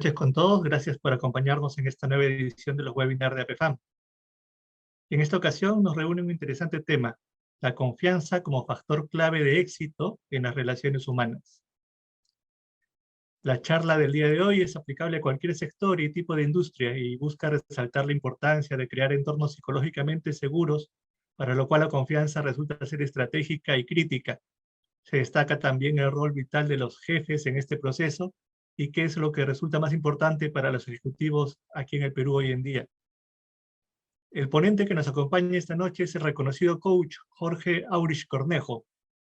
noches con todos. Gracias por acompañarnos en esta nueva edición de los webinars de APFAM. En esta ocasión nos reúne un interesante tema, la confianza como factor clave de éxito en las relaciones humanas. La charla del día de hoy es aplicable a cualquier sector y tipo de industria y busca resaltar la importancia de crear entornos psicológicamente seguros, para lo cual la confianza resulta ser estratégica y crítica. Se destaca también el rol vital de los jefes en este proceso y qué es lo que resulta más importante para los ejecutivos aquí en el Perú hoy en día. El ponente que nos acompaña esta noche es el reconocido coach Jorge Aurich Cornejo,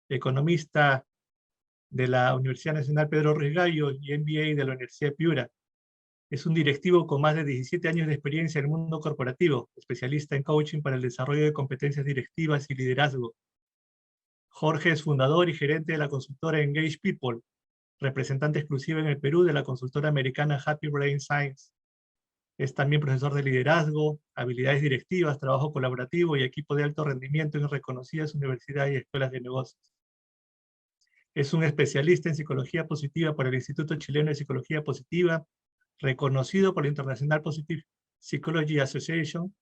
economista de la Universidad Nacional Pedro Ruiz Gallo y MBA de la Universidad de Piura. Es un directivo con más de 17 años de experiencia en el mundo corporativo, especialista en coaching para el desarrollo de competencias directivas y liderazgo. Jorge es fundador y gerente de la consultora Engage People, representante exclusiva en el Perú de la consultora americana Happy Brain Science. Es también profesor de liderazgo, habilidades directivas, trabajo colaborativo y equipo de alto rendimiento en reconocidas universidades y escuelas de negocios. Es un especialista en psicología positiva por el Instituto Chileno de Psicología Positiva, reconocido por la International Positive Psychology Association.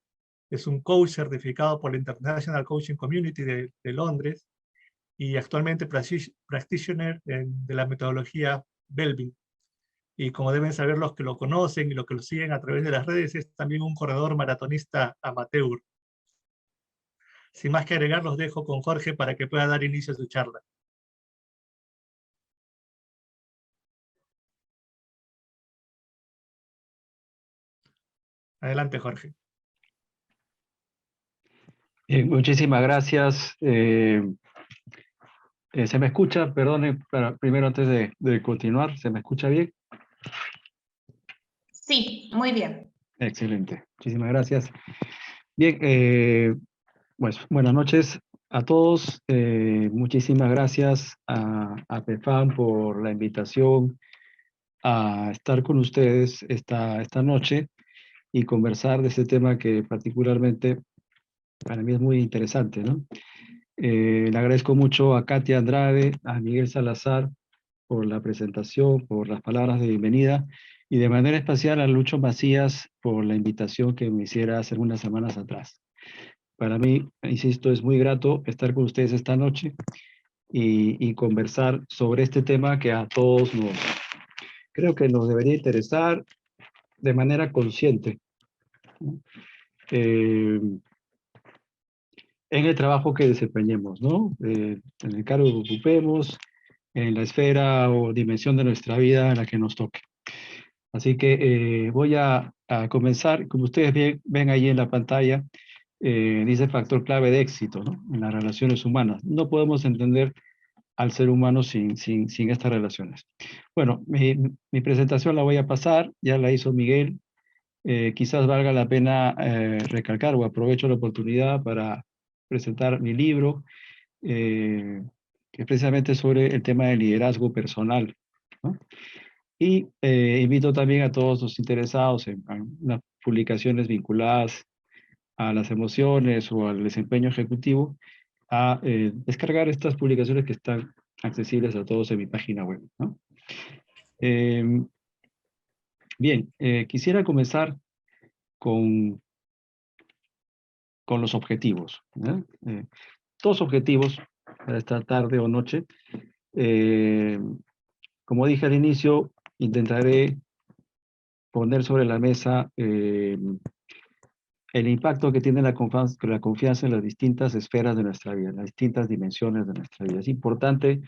Es un coach certificado por la International Coaching Community de Londres y actualmente practitioner de la metodología Belbin. Y como deben saber los que lo conocen y los que lo siguen a través de las redes, es también un corredor maratonista amateur. Sin más que agregar, los dejo con Jorge para que pueda dar inicio a su charla. Adelante, Jorge. Muchísimas gracias. ¿Se me escucha? Perdone, primero antes de continuar, ¿se me escucha bien? Sí, muy bien. Excelente, muchísimas gracias. Bien, pues buenas noches a todos. Muchísimas gracias a APFAM por la invitación a estar con ustedes esta noche y conversar de este tema que particularmente para mí es muy interesante, ¿no? Le agradezco mucho a Katia Andrade, a Miguel Salazar por la presentación, por las palabras de bienvenida y de manera especial a Lucho Macías por la invitación que me hiciera hace unas semanas atrás. Para mí, insisto, es muy grato estar con ustedes esta noche y conversar sobre este tema que a todos creo que nos debería interesar de manera consciente, ¿no? En el trabajo que desempeñemos, ¿no? En el cargo que ocupemos, en la esfera o dimensión de nuestra vida en la que nos toque. Así que voy a comenzar. Como ustedes ven ahí en la pantalla, dice factor clave de éxito, ¿no? En las relaciones humanas. No podemos entender al ser humano sin estas relaciones. Bueno, mi presentación la voy a pasar, ya la hizo Miguel. Quizás valga la pena recalcar o aprovecho la oportunidad para presentar mi libro, que es precisamente sobre el tema del liderazgo personal, ¿no? Y invito también a todos los interesados en unas publicaciones vinculadas a las emociones o al desempeño ejecutivo a descargar estas publicaciones que están accesibles a todos en mi página web, ¿no? Bien, quisiera comenzar con los objetivos, ¿no? Dos objetivos para esta tarde o noche. Como dije al inicio, intentaré poner sobre la mesa el impacto que tiene la confianza en las distintas esferas de nuestra vida, en las distintas dimensiones de nuestra vida. Es importante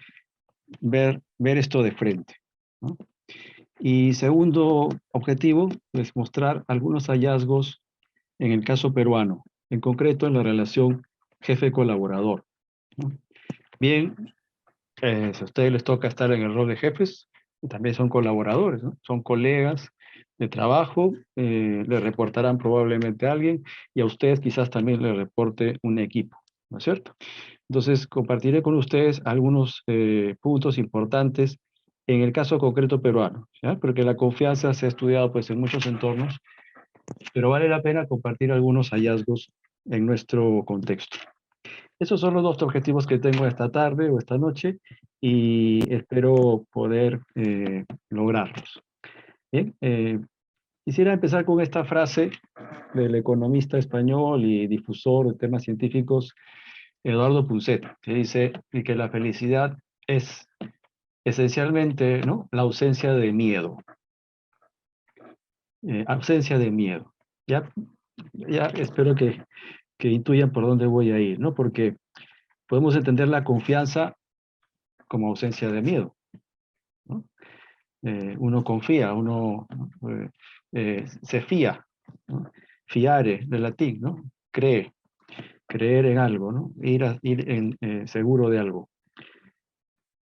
ver esto de frente, ¿no? Y segundo objetivo es mostrar algunos hallazgos en el caso peruano, en concreto en la relación jefe-colaborador, ¿no? Bien, si a ustedes les toca estar en el rol de jefes, también son colaboradores, ¿no? Son colegas de trabajo, le reportarán probablemente a alguien y a ustedes quizás también le reporte un equipo, ¿no es cierto? Entonces, compartiré con ustedes algunos puntos importantes en el caso concreto peruano, ¿ya? Porque la confianza se ha estudiado pues en muchos entornos, pero vale la pena compartir algunos hallazgos en nuestro contexto. Esos son los dos objetivos que tengo esta tarde o esta noche y espero poder lograrlos. Bien, quisiera empezar con esta frase del economista español y difusor de temas científicos, Eduardo Punset, que dice que la felicidad es esencialmente, ¿no?, la ausencia de miedo. Ausencia de miedo. Ya espero que intuyan por dónde voy a ir, ¿no? Porque podemos entender la confianza como ausencia de miedo, ¿no? Uno confía, uno se fía, ¿no? Fiare, del latín, ¿no? Cree, creer en algo, ¿no? Seguro de algo.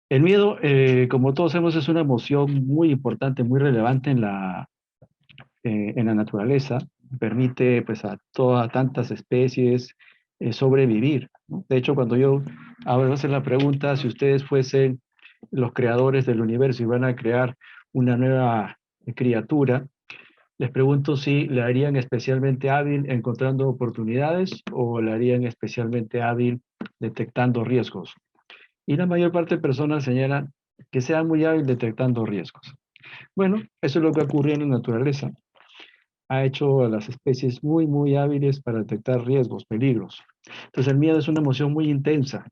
El miedo, como todos sabemos, es una emoción muy importante, muy relevante en la naturaleza. Permite, pues, a tantas especies sobrevivir, ¿no? De hecho, cuando yo ahora hacer la pregunta, si ustedes fuesen los creadores del universo y van a crear una nueva criatura, les pregunto si le harían especialmente hábil encontrando oportunidades o le harían especialmente hábil detectando riesgos. Y la mayor parte de personas señalan que sea muy hábil detectando riesgos. Bueno, eso es lo que ocurre en la naturaleza. Ha hecho a las especies muy, muy hábiles para detectar riesgos, peligros. Entonces el miedo es una emoción muy intensa,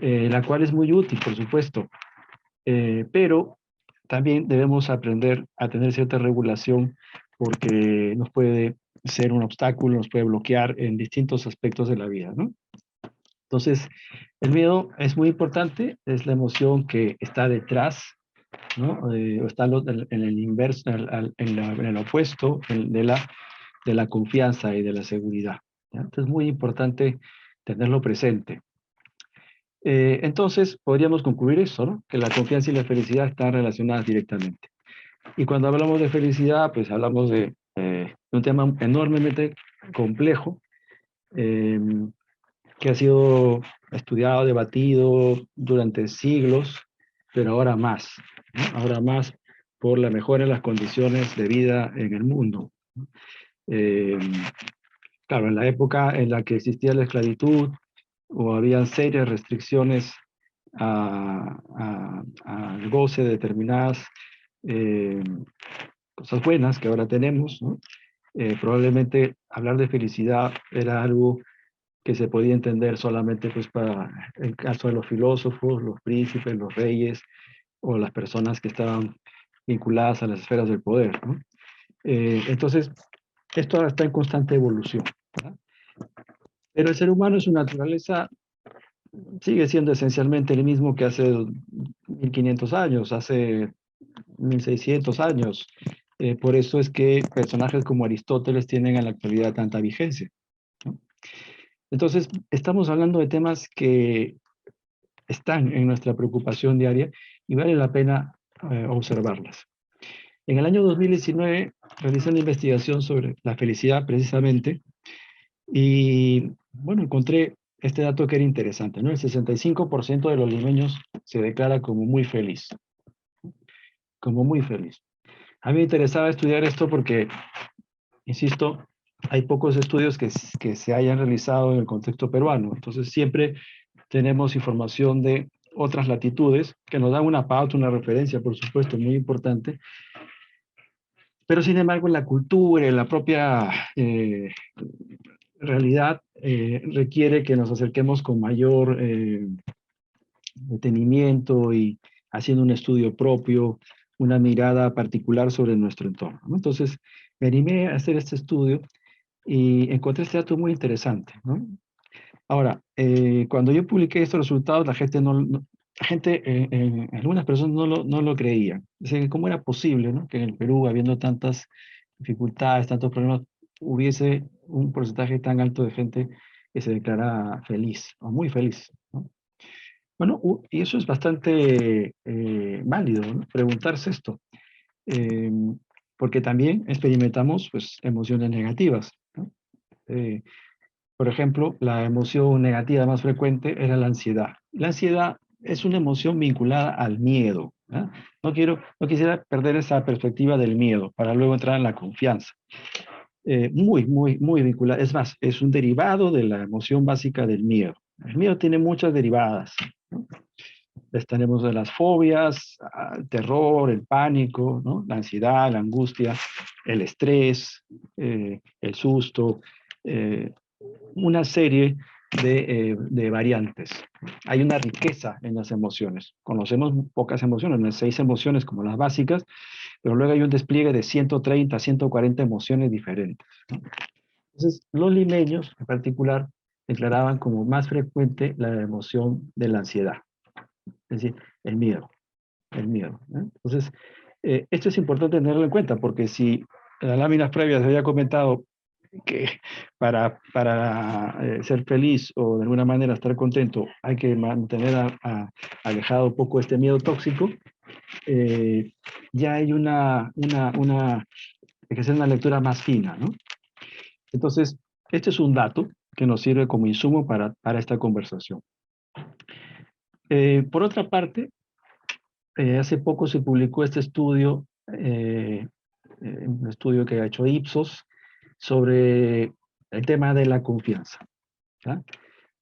la cual es muy útil, por supuesto, pero también debemos aprender a tener cierta regulación porque nos puede ser un obstáculo, nos puede bloquear en distintos aspectos de la vida, ¿no? Entonces, el miedo es muy importante, es la emoción que está detrás, ¿no? O está en el inverso, en el opuesto de la confianza y de la seguridad, ¿ya? Entonces, es muy importante tenerlo presente. Entonces, podríamos concluir eso, ¿no? Que la confianza y la felicidad están relacionadas directamente. Y cuando hablamos de felicidad, pues hablamos de un tema enormemente complejo, eh, que ha sido estudiado, debatido durante siglos, pero ahora más, ¿no? Ahora más por la mejora en las condiciones de vida en el mundo. Eh, claro, en la época en la que existía la esclavitud o habían serias restricciones al goce de determinadas eh, cosas buenas que ahora tenemos, ¿no? Probablemente hablar de felicidad era algo que se podía entender solamente, pues, para el caso de los filósofos, los príncipes, los reyes o las personas que estaban vinculadas a las esferas del poder, ¿no? Entonces, esto ahora está en constante evolución, ¿verdad? Pero el ser humano en su naturaleza sigue siendo esencialmente el mismo que hace 1500 años, hace 1600 años. Por eso es que personajes como Aristóteles tienen en la actualidad tanta vigencia, ¿no? Entonces, estamos hablando de temas que están en nuestra preocupación diaria y vale la pena observarlas. En el año 2019 realicé una investigación sobre la felicidad precisamente y, bueno, encontré este dato que era interesante, ¿no? El 65% de los limeños se declara como muy feliz, como muy feliz. A mí me interesaba estudiar esto porque, insisto, hay pocos estudios que se hayan realizado en el contexto peruano. Entonces siempre tenemos información de otras latitudes que nos dan una pauta, una referencia, por supuesto, muy importante. Pero sin embargo, en la cultura, en la propia realidad, requiere que nos acerquemos con mayor detenimiento y haciendo un estudio propio, una mirada particular sobre nuestro entorno, ¿no? Entonces, me animé a hacer este estudio y encontré este dato muy interesante, ¿no? Ahora, cuando yo publiqué estos resultados, algunas personas no lo creían. Dicen, ¿cómo era posible, ¿no?, que en el Perú, habiendo tantas dificultades, tantos problemas, hubiese un porcentaje tan alto de gente que se declara feliz o muy feliz, ¿no? Bueno, y eso es bastante válido, ¿no?, preguntarse esto, eh, porque también experimentamos, pues, emociones negativas, ¿no? Eh, por ejemplo, la emoción negativa más frecuente era la ansiedad. La ansiedad es una emoción vinculada al miedo, ¿ah? No quisiera perder esa perspectiva del miedo para luego entrar en la confianza. Muy vinculada. Es más, es un derivado de la emoción básica del miedo. El miedo tiene muchas derivadas, ¿no? Tenemos de las fobias, el terror, el pánico, ¿no? La ansiedad, la angustia, el estrés, el susto, eh, una serie de variantes. Hay una riqueza en las emociones. Conocemos pocas emociones, las 6 emociones como las básicas, pero luego hay un despliegue de 130, 140 emociones diferentes, ¿no? Entonces, los limeños en particular declaraban como más frecuente la emoción de la ansiedad, es decir, el miedo, el miedo, ¿no? Entonces, esto es importante tenerlo en cuenta, porque si en las láminas previas había comentado que para ser feliz o de alguna manera estar contento hay que mantener alejado un poco este miedo tóxico, ya hay hay que hacer una lectura más fina, ¿no? Entonces, este es un dato que nos sirve como insumo para esta conversación. Por otra parte, hace poco se publicó este estudio, un estudio que ha hecho Ipsos, sobre el tema de la confianza, ¿ya?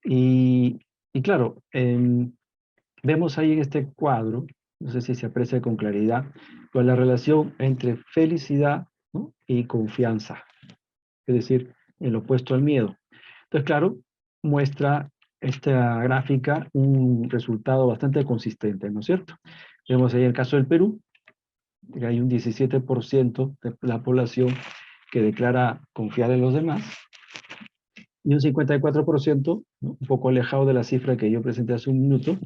Y, y claro, vemos ahí en este cuadro, no sé si se aprecia con claridad, pues la relación entre felicidad, ¿no? Y confianza, es decir, el opuesto al miedo. Entonces, claro, muestra esta gráfica un resultado bastante consistente, ¿no es cierto? Vemos ahí el caso del Perú, que hay un 17% de la población que declara confiar en los demás, y un 54%, ¿no? Un poco alejado de la cifra que yo presenté hace un minuto,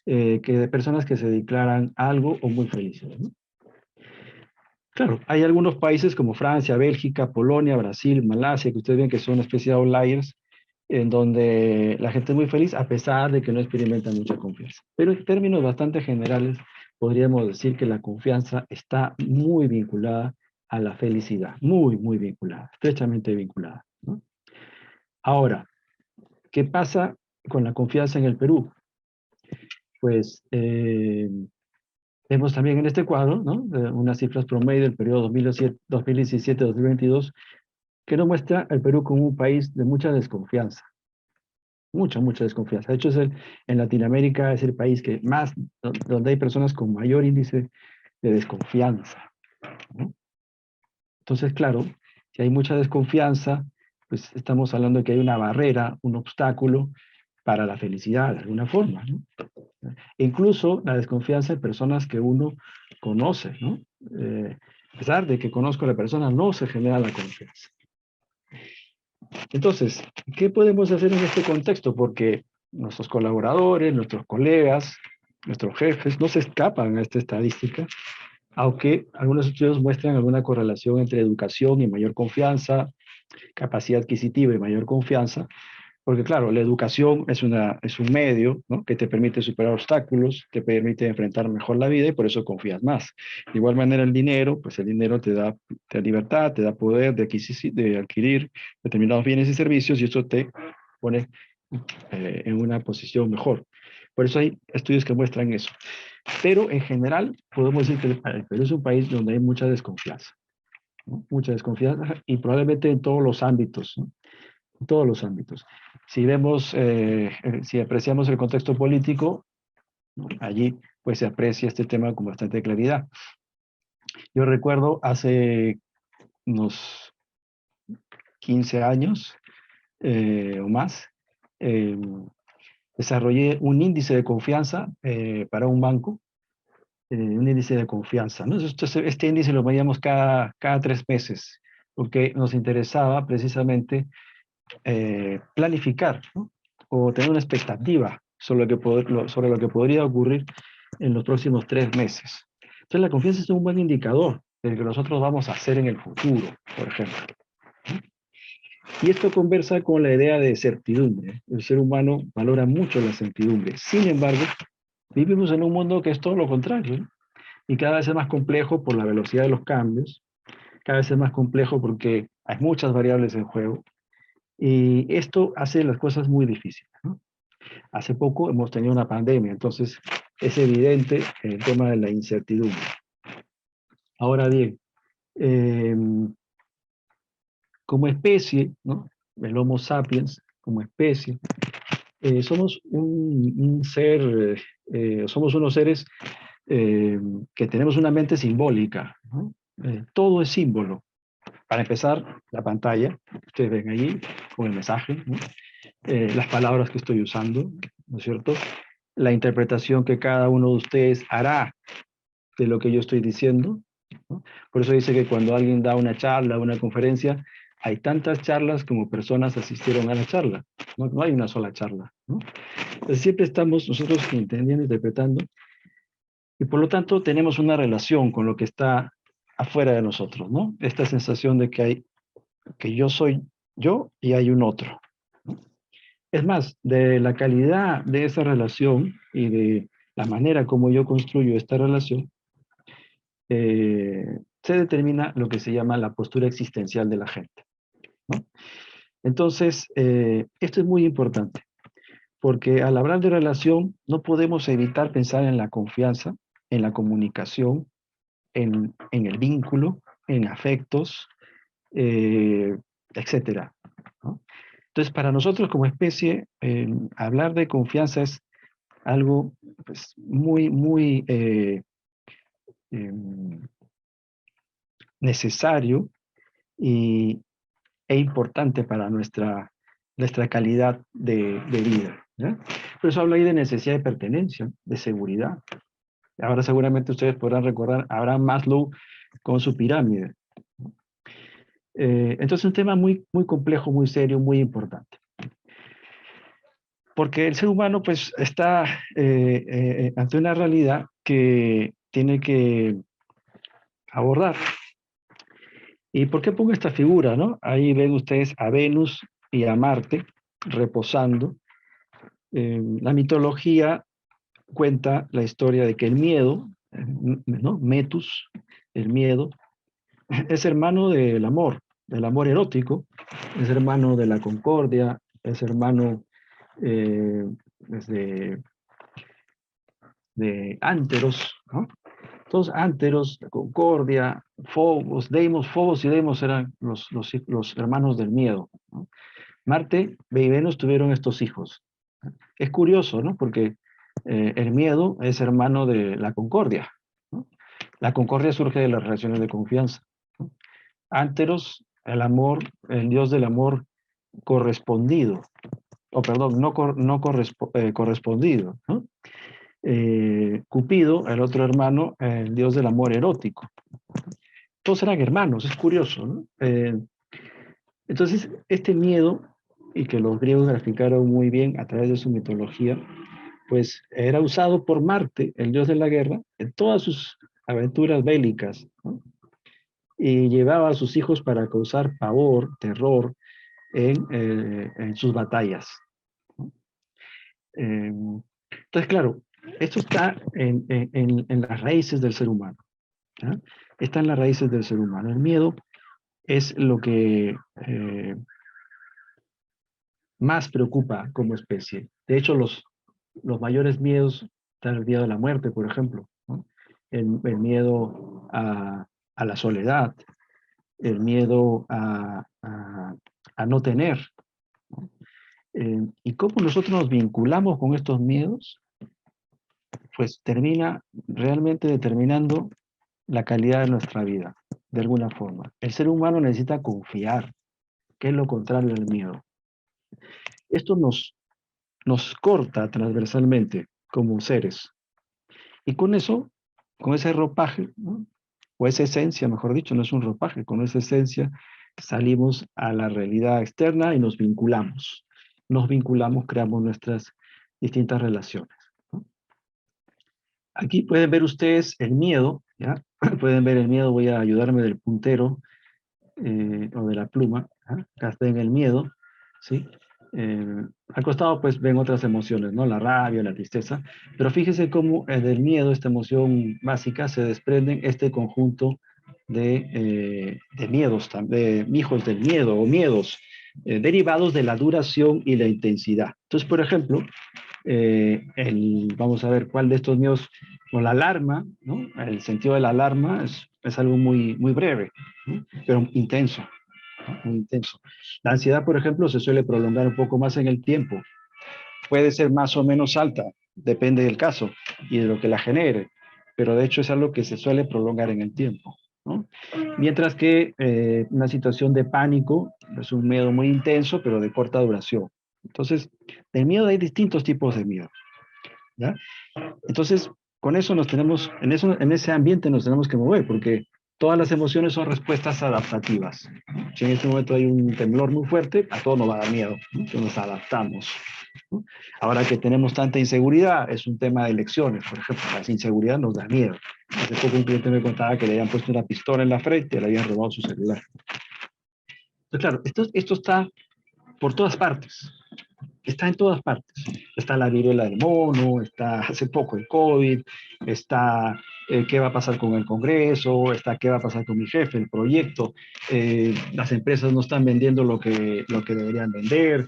que de personas que se declaran algo o muy felices, ¿no? Claro, hay algunos países como Francia, Bélgica, Polonia, Brasil, Malasia, que ustedes ven que son una especie de outliers, en donde la gente es muy feliz a pesar de que no experimenta mucha confianza. Pero en términos bastante generales, podríamos decir que la confianza está muy vinculada a la felicidad, muy, muy vinculada, estrechamente vinculada, ¿no? Ahora, ¿qué pasa con la confianza en el Perú? Pues vemos también en este cuadro, ¿no? Unas cifras promedio del periodo 2017-2022 que nos muestra al Perú como un país de mucha desconfianza. Mucha, mucha desconfianza. De hecho, en Latinoamérica es el país que más, donde hay personas con mayor índice de desconfianza, ¿no? Entonces, claro, si hay mucha desconfianza, pues estamos hablando de que hay una barrera, un obstáculo para la felicidad, de alguna forma, ¿no? Incluso la desconfianza en personas que uno conoce, ¿no? A pesar de que conozco a la persona, no se genera la confianza. Entonces, ¿qué podemos hacer en este contexto? Porque nuestros colaboradores, nuestros colegas, nuestros jefes no se escapan a esta estadística, aunque algunos estudios muestran alguna correlación entre educación y mayor confianza, capacidad adquisitiva y mayor confianza, porque claro, la educación es un medio, ¿no? Que te permite superar obstáculos, te permite enfrentar mejor la vida y por eso confías más. De igual manera el dinero, pues el dinero te da libertad, te da poder de adquirir determinados bienes y servicios y eso te pone en una posición mejor. Por eso hay estudios que muestran eso. Pero en general podemos decir que el Perú es un país donde hay mucha desconfianza, ¿no? Mucha desconfianza y probablemente en todos los ámbitos, ¿no? En todos los ámbitos. Si vemos, si apreciamos el contexto político, ¿no? Allí pues se aprecia este tema con bastante claridad. Yo recuerdo hace unos 15 años o más, desarrollé un índice de confianza para un banco, un índice de confianza, ¿no? Este índice lo medíamos cada 3 meses, porque nos interesaba precisamente planificar, ¿no? O tener una expectativa sobre lo que podría ocurrir en los próximos 3 meses. Entonces la confianza es un buen indicador de lo que nosotros vamos a hacer en el futuro, por ejemplo. Y esto conversa con la idea de certidumbre. El ser humano valora mucho la certidumbre. Sin embargo, vivimos en un mundo que es todo lo contrario, ¿no? Y cada vez es más complejo por la velocidad de los cambios, cada vez es más complejo porque hay muchas variables en juego. Y esto hace las cosas muy difíciles, ¿no? Hace poco hemos tenido una pandemia, entonces es evidente el tema de la incertidumbre. Ahora bien, eh, como especie, ¿no? El Homo sapiens, como especie, somos un ser Somos unos seres que tenemos una mente simbólica, ¿no? Todo es símbolo. Para empezar, la pantalla, ustedes ven allí, con el mensaje, ¿no? Las palabras que estoy usando, ¿no es cierto? La interpretación que cada uno de ustedes hará de lo que yo estoy diciendo, ¿no? Por eso dice que cuando alguien da una charla, una conferencia, hay tantas charlas como personas asistieron a la charla. No, no hay una sola charla, ¿no? Entonces siempre estamos nosotros entendiendo, interpretando, y por lo tanto tenemos una relación con lo que está afuera de nosotros, ¿no? Esta sensación de que yo soy yo y hay un otro, ¿no? Es más, de la calidad de esa relación y de la manera como yo construyo esta relación, se determina lo que se llama la postura existencial de la gente, ¿no? Entonces, esto es muy importante, porque al hablar de relación no podemos evitar pensar en la confianza, en la comunicación, en el vínculo, en afectos, etcétera, ¿no? Entonces, para nosotros como especie, hablar de confianza es algo pues, muy necesario y, e importante para nuestra calidad de vida, ¿ya? Por eso hablo ahí de necesidad de pertenencia, de seguridad. Ahora seguramente ustedes podrán recordar a Abraham Maslow con su pirámide. Entonces un tema muy complejo, muy serio, muy importante. Porque el ser humano pues está ante una realidad que tiene que abordar. ¿Y por qué pongo esta figura, no? Ahí ven ustedes a Venus y a Marte reposando. La mitología cuenta la historia de que el miedo, ¿no? Metus, el miedo, es hermano del amor erótico, es hermano de la concordia, es hermano de Anteros, ¿no? Entonces, Anteros, la concordia, Phobos y Deimos eran los hermanos del miedo, ¿no? Marte y Venus tuvieron estos hijos. Es curioso, ¿no? Porque el miedo es hermano de la concordia, ¿no? La concordia surge de las relaciones de confianza, ¿no? Anteros, el amor, el dios del amor correspondido, o perdón, correspondido, ¿no? Cupido, el otro hermano, el dios del amor erótico. Todos eran hermanos, es curioso, ¿no? Entonces, este miedo, y que los griegos graficaron muy bien a través de su mitología, pues era usado por Marte, el dios de la guerra, en todas sus aventuras bélicas, ¿no? Y llevaba a sus hijos para causar pavor, terror en sus batallas, ¿no? Entonces, claro, esto está en las raíces del ser humano, ¿ya? Está en las raíces del ser humano. El miedo es lo que más preocupa como especie. De hecho, los mayores miedos están el miedo a la muerte, por ejemplo, ¿no? El miedo a la soledad, el miedo a no tener, ¿no? Y cómo nosotros nos vinculamos con estos miedos, pues termina realmente determinando la calidad de nuestra vida, de alguna forma. El ser humano necesita confiar, que es lo contrario del miedo. Esto nos corta transversalmente como seres. Y con eso, con ese ropaje, ¿no? O esa esencia, mejor dicho, no es un ropaje, con esa esencia salimos a la realidad externa y nos vinculamos. Nos vinculamos, creamos nuestras distintas relaciones, ¿no? Aquí pueden ver ustedes el miedo, ¿ya? Pueden ver el miedo, voy a ayudarme del puntero o de la pluma, ¿ya? Acá ven el miedo, ¿sí? Al costado pues ven otras emociones, ¿no? La rabia, la tristeza, pero fíjese cómo del miedo, esta emoción básica, se desprenden este conjunto de miedos, de hijos del miedo o miedos derivados de la duración y la intensidad. Entonces, por ejemplo, vamos a ver cuál de estos miedos, o la alarma, ¿no? El sentido de la alarma es algo muy breve, ¿no? Pero intenso, ¿no? Muy intenso. La ansiedad, por ejemplo, se suele prolongar un poco más en el tiempo. Puede ser más o menos alta, depende del caso y de lo que la genere, pero de hecho es algo que se suele prolongar en el tiempo, ¿no? Mientras que una situación de pánico es un miedo muy intenso, pero de corta duración. Entonces, del miedo hay distintos tipos de miedo, ¿ya? Entonces, con eso en ese ambiente nos tenemos que mover, porque todas las emociones son respuestas adaptativas. Si en este momento hay un temblor muy fuerte, a todos nos va a dar miedo, ¿no? Entonces nos adaptamos, ¿no? Ahora que tenemos tanta inseguridad, es un tema de elecciones. Por ejemplo, la inseguridad nos da miedo. Hace poco un cliente me contaba que le habían puesto una pistola en la frente y le habían robado su celular. Entonces, claro, esto está por todas partes. Está en todas partes. Está la viruela del mono, está hace poco el COVID, está qué va a pasar con el Congreso, está qué va a pasar con mi jefe, el proyecto, las empresas no están vendiendo lo que deberían vender,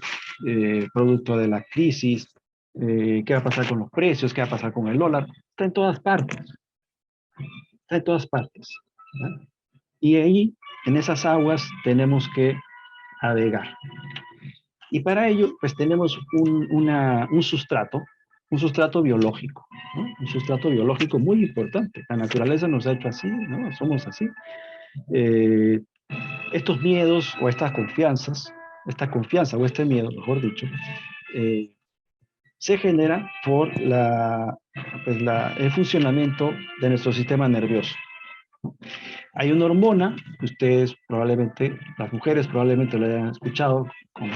producto de la crisis, qué va a pasar con los precios, qué va a pasar con el dólar. Está en todas partes, está en todas partes, ¿no? Y ahí, en esas aguas, tenemos que navegar. Y para ello, pues tenemos un sustrato biológico, ¿no? Un sustrato biológico muy importante. La naturaleza nos ha hecho así, ¿no? Somos así. Eh, Estos miedos o estas confianzas, esta confianza o este miedo, mejor dicho, eh, se genera por el funcionamiento de nuestro sistema nervioso. Hay una hormona que ustedes probablemente, las mujeres probablemente lo hayan escuchado con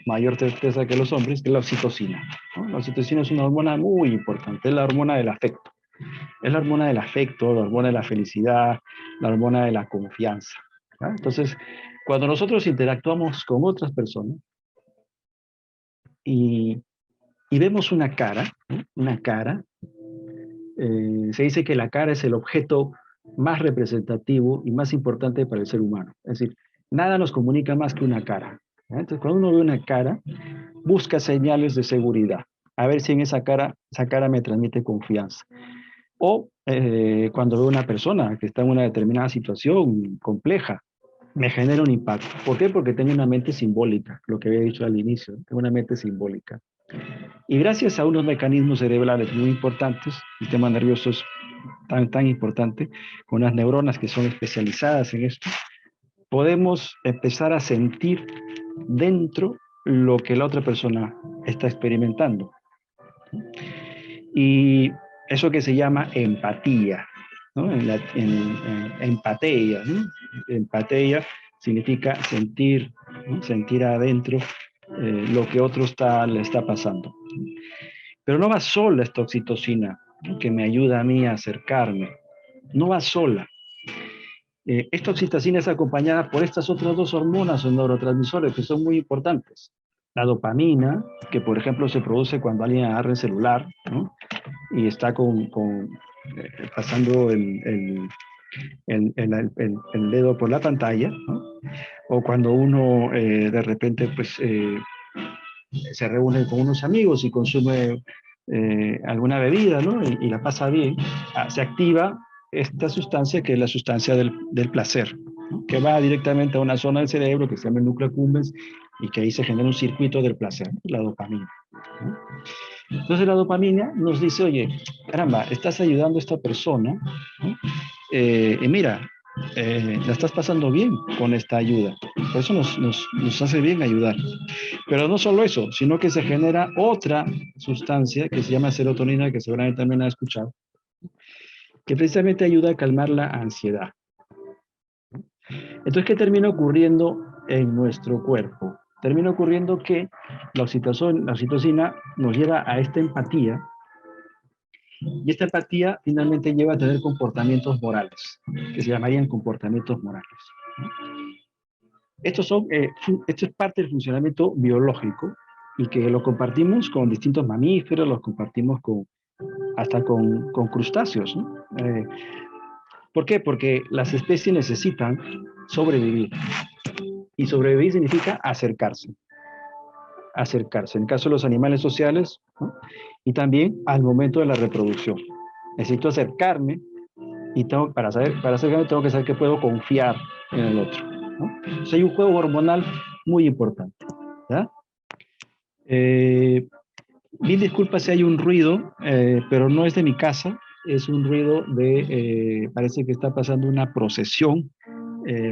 mayor certeza que los hombres, que es la oxitocina, ¿no? La oxitocina es una hormona muy importante, es la hormona del afecto. Es la hormona del afecto, la hormona de la felicidad, la hormona de la confianza, ¿no? Entonces, cuando nosotros interactuamos con otras personas y, y vemos una cara, ¿no? Una cara, se dice que la cara es el objeto más representativo y más importante para el ser humano. Es decir, nada nos comunica más que una cara. Entonces, cuando uno ve una cara, busca señales de seguridad. A ver si en esa cara me transmite confianza. O cuando veo una persona que está en una determinada situación compleja, me genera un impacto. ¿Por qué? Porque tengo una mente simbólica, lo que había dicho al inicio, tengo una mente simbólica. Y gracias a unos mecanismos cerebrales muy importantes, el sistema nervioso es tan importante, con unas neuronas que son especializadas en esto, podemos empezar a sentir dentro lo que la otra persona está experimentando. Y eso que se llama empatía, ¿no? Empatía, ¿no? Empatía significa sentir, ¿no? Sentir adentro lo que otro le está pasando. Pero no va sola esta oxitocina, ¿no? Que me ayuda a mí a acercarme. No va sola. Esta oxitocina es acompañada por estas otras dos hormonas o neurotransmisores que son muy importantes. La dopamina, que por ejemplo se produce cuando alguien agarra el celular, ¿no? Y está pasando el dedo por la pantalla, ¿no? O cuando uno de repente pues, se reúne con unos amigos y consume alguna bebida, ¿no? Y la pasa bien, se activa esta sustancia que es la sustancia del placer, ¿no? Que va directamente a una zona del cerebro que se llama el núcleo accumbens y que ahí se genera un circuito del placer, la dopamina, ¿no? Entonces la dopamina nos dice, oye, caramba, estás ayudando a esta persona, ¿no? Y mira, la estás pasando bien con esta ayuda. Por eso nos hace bien ayudar. Pero no solo eso, sino que se genera otra sustancia que se llama serotonina, que seguramente también ha escuchado, que precisamente ayuda a calmar la ansiedad. Entonces, ¿qué termina ocurriendo en nuestro cuerpo? Termina ocurriendo que la oxitocina nos lleva a esta empatía, y esta empatía finalmente lleva a tener comportamientos morales, que se llamarían comportamientos morales. Esto es parte del funcionamiento biológico y que lo compartimos con distintos mamíferos, los compartimos hasta con crustáceos, ¿no? ¿Por qué? Porque las especies necesitan sobrevivir. Y sobrevivir significa acercarse. Acercarse. En el caso de los animales sociales, ¿no? Y también al momento de la reproducción. Necesito acercarme y para acercarme tengo que saber que puedo confiar en el otro, ¿no? Entonces hay un juego hormonal muy importante, ¿ya? Mil disculpas si hay un ruido, pero no es de mi casa, es un ruido parece que está pasando una procesión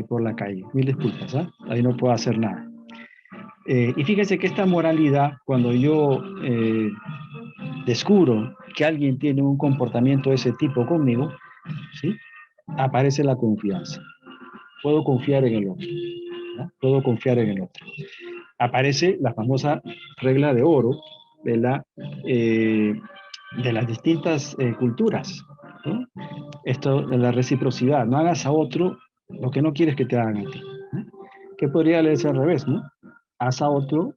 por la calle. Mil disculpas, ¿ah? Ahí no puedo hacer nada. Y fíjense que esta moralidad, cuando yo descubro que alguien tiene un comportamiento de ese tipo conmigo, ¿sí? Aparece la confianza. Puedo confiar en el otro, ¿no? Puedo confiar en el otro. Aparece la famosa regla de oro de, de las distintas culturas, ¿no? Esto de la reciprocidad. No hagas a otro lo que no quieres que te hagan a ti, ¿no? Que podría leerse al revés, ¿no? Haz a otro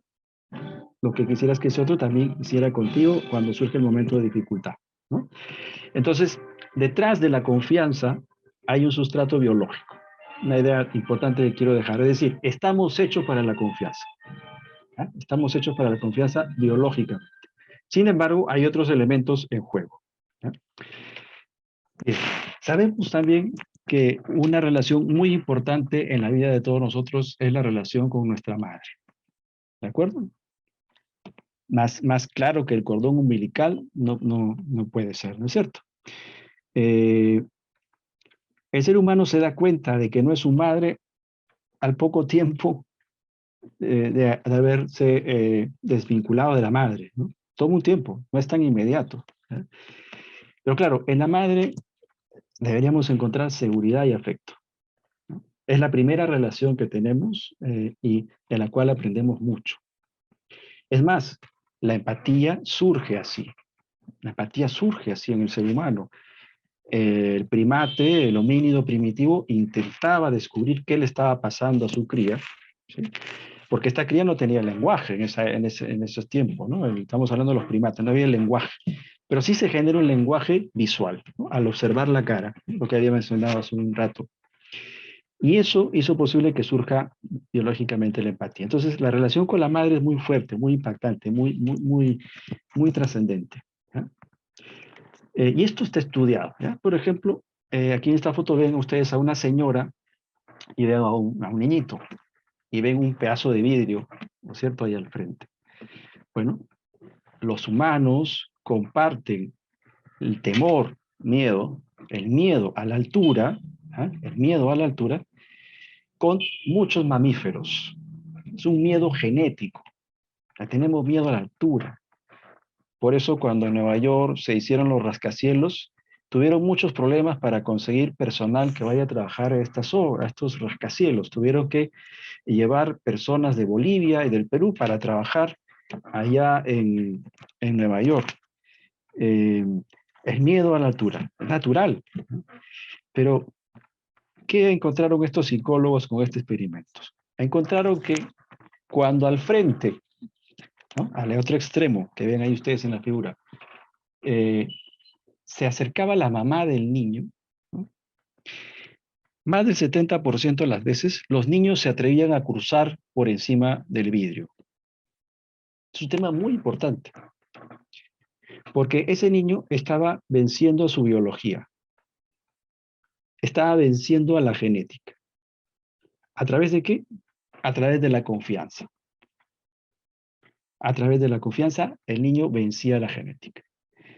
lo que quisieras que ese otro también hiciera contigo cuando surge el momento de dificultad, ¿no? Entonces, detrás de la confianza hay un sustrato biológico. Una idea importante que quiero dejar, es decir, estamos hechos para la confianza. ¿Eh? Estamos hechos para la confianza biológica. Sin embargo, hay otros elementos en juego. ¿Eh? Bien. Sabemos también que una relación muy importante en la vida de todos nosotros es la relación con nuestra madre. ¿De acuerdo? Más claro que el cordón umbilical no puede ser, ¿no es cierto? El ser humano se da cuenta de que no es su madre al poco tiempo de haberse desvinculado de la madre, ¿no? Toma un tiempo, no es tan inmediato, ¿eh? Pero claro, en la madre deberíamos encontrar seguridad y afecto, ¿no? Es la primera relación que tenemos y de la cual aprendemos mucho. Es más, la empatía surge así. La empatía surge así en el ser humano. El primate, el homínido primitivo, intentaba descubrir qué le estaba pasando a su cría, ¿sí? Porque esta cría no tenía lenguaje en esos tiempos, ¿no? Estamos hablando de los primates, no había lenguaje, pero sí se genera un lenguaje visual, ¿no? Al observar la cara, lo que había mencionado hace un rato. Y eso hizo posible que surja biológicamente la empatía. Entonces, la relación con la madre es muy fuerte, muy impactante, muy trascendente, ¿ya? Y esto está estudiado, ¿ya? Por ejemplo, aquí en esta foto ven ustedes a una señora y ven a un niñito y ven un pedazo de vidrio, ¿no es cierto?, ahí al frente. Bueno, los humanos comparten el temor, miedo, el miedo a la altura, ¿eh? El miedo a la altura, con muchos mamíferos. Es un miedo genético. Tenemos miedo a la altura. Por eso cuando en Nueva York se hicieron los rascacielos, tuvieron muchos problemas para conseguir personal que vaya a trabajar a estas obras, a estos rascacielos. Tuvieron que llevar personas de Bolivia y del Perú para trabajar allá en Nueva York. El miedo a la altura, es natural. Pero, ¿qué encontraron estos psicólogos con este experimento? Encontraron que cuando al frente, ¿no?, al otro extremo, que ven ahí ustedes en la figura, se acercaba la mamá del niño, ¿no?, más del 70% de las veces los niños se atrevían a cruzar por encima del vidrio. Es un tema muy importante, porque ese niño estaba venciendo su biología, estaba venciendo a la genética. ¿A través de qué? A través de la confianza. A través de la confianza, el niño vencía la genética.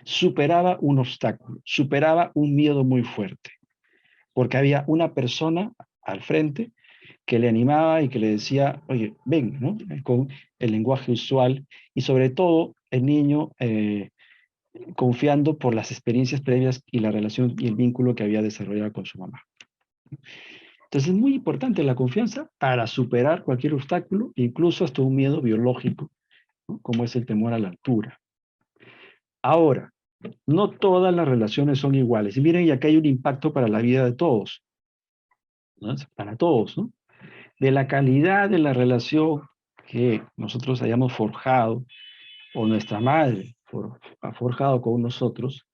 Superaba un obstáculo, superaba un miedo muy fuerte, porque había una persona al frente que le animaba y que le decía, oye, ven, ¿no?, con el lenguaje usual, y sobre todo el niño confiando por las experiencias previas y la relación y el vínculo que había desarrollado con su mamá. Entonces es muy importante la confianza para superar cualquier obstáculo, incluso hasta un miedo biológico, ¿no?, como es el temor a la altura. Ahora, no todas las relaciones son iguales. Y miren, y acá hay un impacto para la vida de todos, ¿no?, para todos, ¿no? De la calidad de la relación que nosotros hayamos forjado, o nuestra madre ha forjado con nosotros,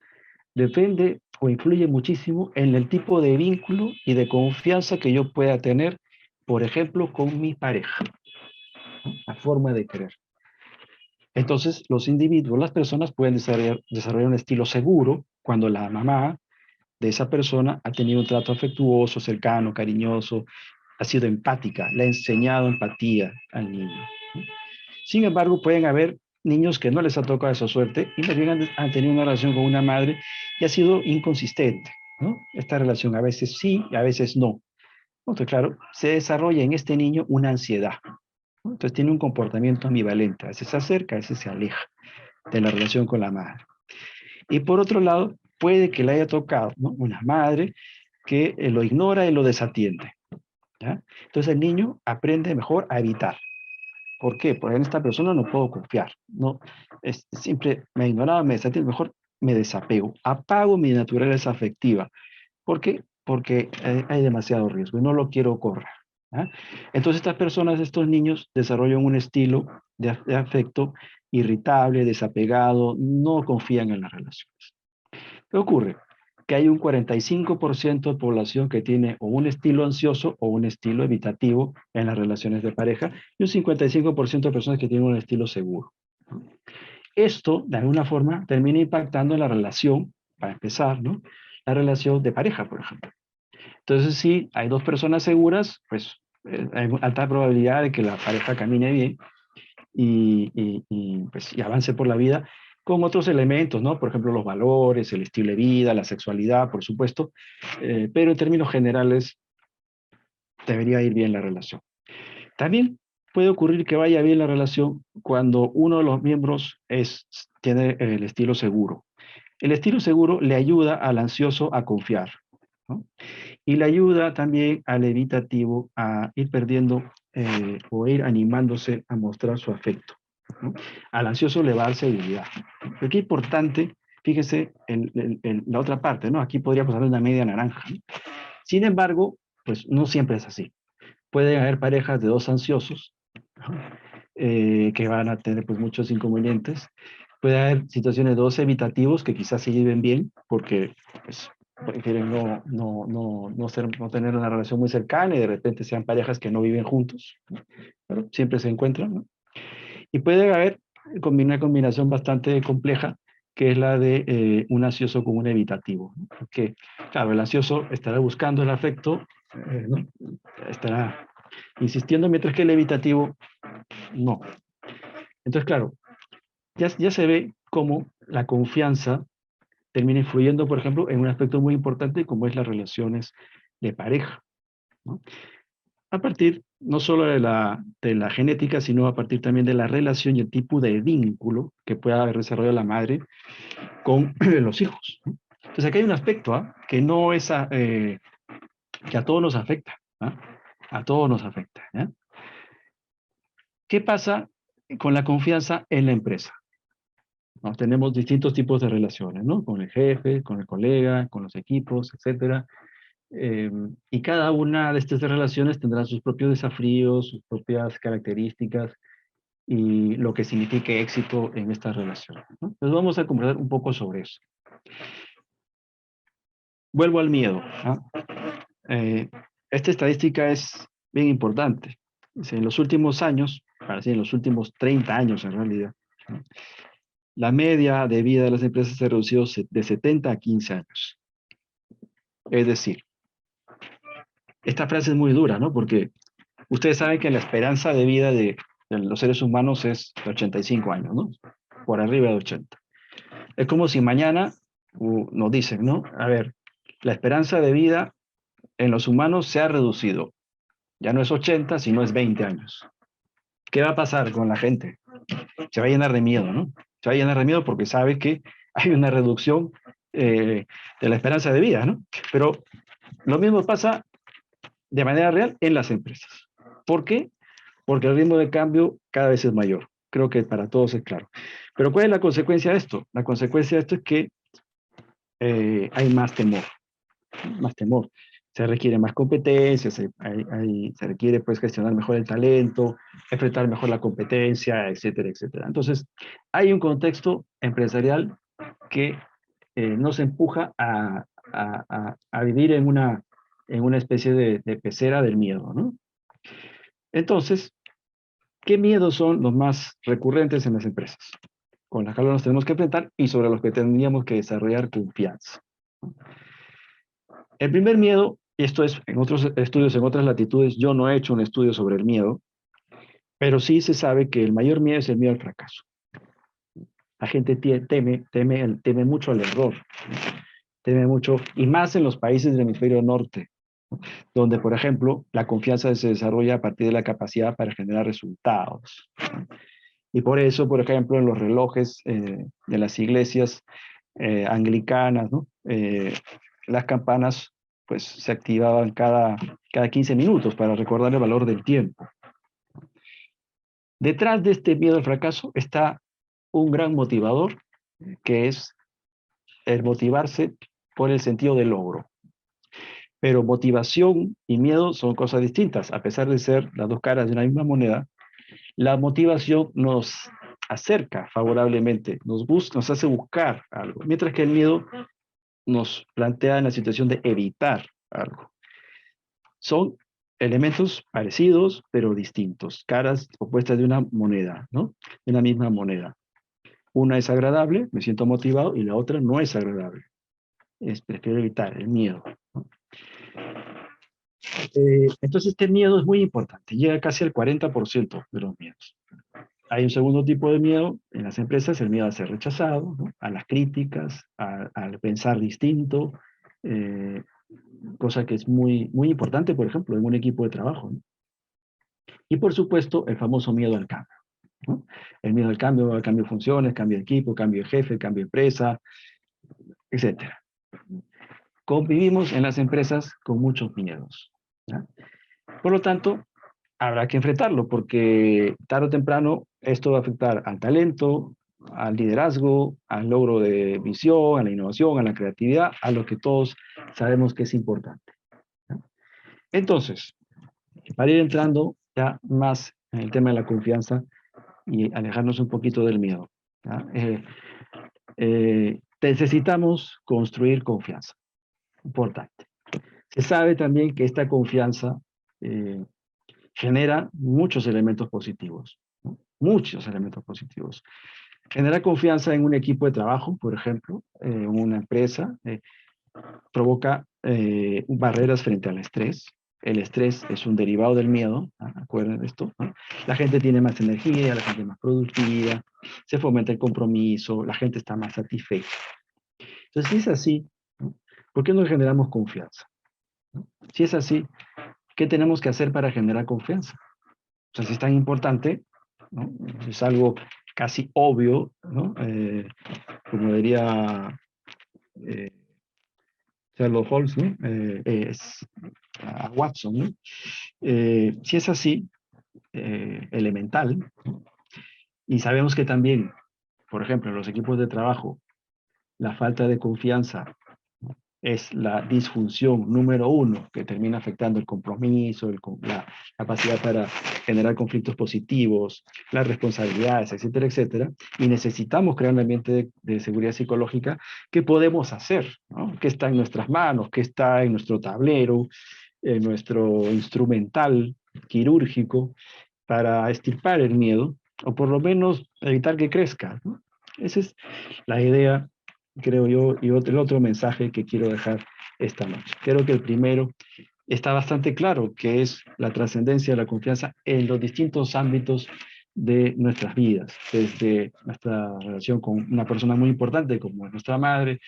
depende o influye muchísimo en el tipo de vínculo y de confianza que yo pueda tener, por ejemplo, con mi pareja, ¿no?, la forma de querer. Entonces, los individuos, las personas pueden desarrollar un estilo seguro cuando la mamá de esa persona ha tenido un trato afectuoso, cercano, cariñoso, ha sido empática, le ha enseñado empatía al niño, ¿no? Sin embargo, pueden haber niños que no les ha tocado esa suerte y más bien han tenido una relación con una madre y ha sido inconsistente, ¿no? Esta relación a veces sí y a veces no. Entonces, claro, se desarrolla en este niño una ansiedad, ¿no? Entonces tiene un comportamiento ambivalente, a veces se acerca, a veces se aleja de la relación con la madre. Y por otro lado, puede que le haya tocado, ¿no?, una madre que lo ignora y lo desatiende, ¿ya? Entonces el niño aprende mejor a evitar. ¿Por qué? Porque en esta persona no puedo confiar. No, siempre me ignoraba, me desatiende, mejor me desapego, apago mi naturaleza afectiva. ¿Por qué? Porque hay demasiado riesgo y no lo quiero correr, ¿ah? Entonces estas personas, estos niños, desarrollan un estilo de afecto irritable, desapegado, no confían en las relaciones. ¿Qué ocurre? Que hay un 45% de población que tiene o un estilo ansioso o un estilo evitativo en las relaciones de pareja y un 55% de personas que tienen un estilo seguro. Esto, de alguna forma, termina impactando en la relación, para empezar, ¿no?, la relación de pareja, por ejemplo. Entonces, si hay dos personas seguras, pues hay alta probabilidad de que la pareja camine bien pues, y avance por la vida con otros elementos, ¿no? Por ejemplo, los valores, el estilo de vida, la sexualidad, por supuesto, pero en términos generales debería ir bien la relación. También puede ocurrir que vaya bien la relación cuando uno de los miembros tiene el estilo seguro. El estilo seguro le ayuda al ansioso a confiar, ¿no? Y le ayuda también al evitativo a ir perdiendo o ir animándose a mostrar su afecto, ¿no? Al ansioso le va a dar seguridad. Pero qué importante, fíjese en la otra parte, ¿no? Aquí podríamos hablar de una media naranja, ¿no? Sin embargo, pues no siempre es así. Pueden haber parejas de dos ansiosos, ¿no?, que van a tener pues muchos inconvenientes. Puede haber situaciones de dos evitativos que quizás se lleven bien porque pues, prefieren no tener una relación muy cercana y de repente sean parejas que no viven juntos, ¿no? Pero siempre se encuentran, ¿no? Y puede haber una combinación bastante compleja, que es la de un ansioso con un evitativo, ¿no? Porque, claro, el ansioso estará buscando el afecto, ¿no?, estará insistiendo, mientras que el evitativo no. Entonces, claro, ya se ve cómo la confianza termina influyendo, por ejemplo, en un aspecto muy importante como es las relaciones de pareja, ¿no? A partir no solo de la genética, sino a partir también de la relación y el tipo de vínculo que pueda desarrollar la madre con los hijos, ¿no? Entonces aquí hay un aspecto, ¿ah?, que no es que a todos nos afecta, ¿ah? A todos nos afecta, ¿ya? ¿Qué pasa con la confianza en la empresa? ¿No? Tenemos distintos tipos de relaciones, ¿no? Con el jefe, con el colega, con los equipos, etcétera. Y cada una de estas relaciones tendrá sus propios desafíos, sus propias características y lo que signifique éxito en estas relaciones, ¿no? Entonces vamos a conversar un poco sobre eso. Vuelvo al miedo, ¿no? Esta estadística es bien importante. En los últimos años, para decir en los últimos 30 años en realidad, ¿no?, la media de vida de las empresas se ha reducido de 70 a 15 años. Es decir, esta frase es muy dura, ¿no? Porque ustedes saben que la esperanza de vida de los seres humanos es de 85 años, ¿no? Por arriba de 80. Es como si mañana nos dicen, ¿no? A ver, la esperanza de vida en los humanos se ha reducido. Ya no es 80, sino es 20 años. ¿Qué va a pasar con la gente? Se va a llenar de miedo, ¿no? Se va a llenar de miedo porque sabe que hay una reducción de la esperanza de vida, ¿no? Pero lo mismo pasa de manera real en las empresas. ¿Por qué? Porque el ritmo de cambio cada vez es mayor. Creo que para todos es claro. Pero ¿cuál es la consecuencia de esto? La consecuencia de esto es que hay más temor, más temor. Se requiere más competencia, se requiere pues gestionar mejor el talento, enfrentar mejor la competencia, etcétera, etcétera. Entonces, hay un contexto empresarial que nos empuja a vivir en una especie de pecera del miedo, ¿no? Entonces, ¿qué miedos son los más recurrentes en las empresas con las que nos tenemos que enfrentar y sobre los que tendríamos que desarrollar confianza? El primer miedo, y esto es en otros estudios, en otras latitudes, yo no he hecho un estudio sobre el miedo, pero sí se sabe que el mayor miedo es el miedo al fracaso. La gente teme mucho el error, teme mucho, y más en los países del hemisferio norte, donde, por ejemplo, la confianza se desarrolla a partir de la capacidad para generar resultados. Y por eso, por ejemplo, en los relojes de las iglesias anglicanas, ¿no? Las campanas pues, se activaban cada 15 minutos para recordar el valor del tiempo. Detrás de este miedo al fracaso está un gran motivador, que es el motivarse por el sentido del logro. Pero motivación y miedo son cosas distintas. A pesar de ser las dos caras de una misma moneda, la motivación nos acerca favorablemente, nos hace buscar algo, mientras que el miedo nos plantea en la situación de evitar algo. Son elementos parecidos, pero distintos, caras opuestas de una moneda, ¿no? De una misma moneda. Una es agradable, me siento motivado, y la otra no es agradable. Prefiero evitar el miedo, ¿no? Entonces este miedo es muy importante, llega casi al 40% de los miedos. Hay un segundo tipo de miedo en las empresas, el miedo a ser rechazado, ¿no? A las críticas, al pensar distinto, cosa que es muy, muy importante, por ejemplo, en un equipo de trabajo, ¿no? Y por supuesto, el famoso miedo al cambio, ¿no? El miedo al cambio de funciones, cambio de equipo, cambio de jefe, cambio de empresa, etc. Convivimos en las empresas con muchos miedos, ¿ya? Por lo tanto, habrá que enfrentarlo, porque tarde o temprano esto va a afectar al talento, al liderazgo, al logro de visión, a la innovación, a la creatividad, a lo que todos sabemos que es importante, ¿ya? Entonces, para ir entrando ya más en el tema de la confianza y alejarnos un poquito del miedo, ¿ya? Necesitamos construir confianza, importante. Se sabe también que esta confianza genera muchos elementos positivos, ¿no? Muchos elementos positivos. Genera confianza en un equipo de trabajo, por ejemplo, en una empresa, provoca barreras frente al estrés. El estrés es un derivado del miedo, ¿no? ¿Acuerdan de esto? ¿No? La gente tiene más energía, la gente es más productiva, se fomenta el compromiso, la gente está más satisfecha. Entonces, si es así, ¿no? ¿Por qué no generamos confianza? ¿No? Si es así, ¿qué tenemos que hacer para generar confianza? O sea, si es tan importante, ¿no? Es algo casi obvio, ¿no? Como diría Sherlock Holmes, ¿no? Es a Watson, ¿no? Si es así, elemental, ¿no? Y sabemos que también, por ejemplo, en los equipos de trabajo, la falta de confianza es la disfunción número uno que termina afectando el compromiso, la capacidad para generar conflictos positivos, las responsabilidades, etcétera, etcétera. Y necesitamos crear un ambiente de seguridad psicológica. ¿Qué podemos hacer, ¿no? ¿Qué está en nuestras manos? ¿Qué está en nuestro tablero, en nuestro instrumental quirúrgico para extirpar el miedo o por lo menos evitar que crezca, ¿no? Esa es la idea, creo yo, y el otro mensaje que quiero dejar esta noche. Creo que el primero está bastante claro, que es la trascendencia de la confianza en los distintos ámbitos de nuestras vidas, desde nuestra relación con una persona muy importante como es nuestra madre,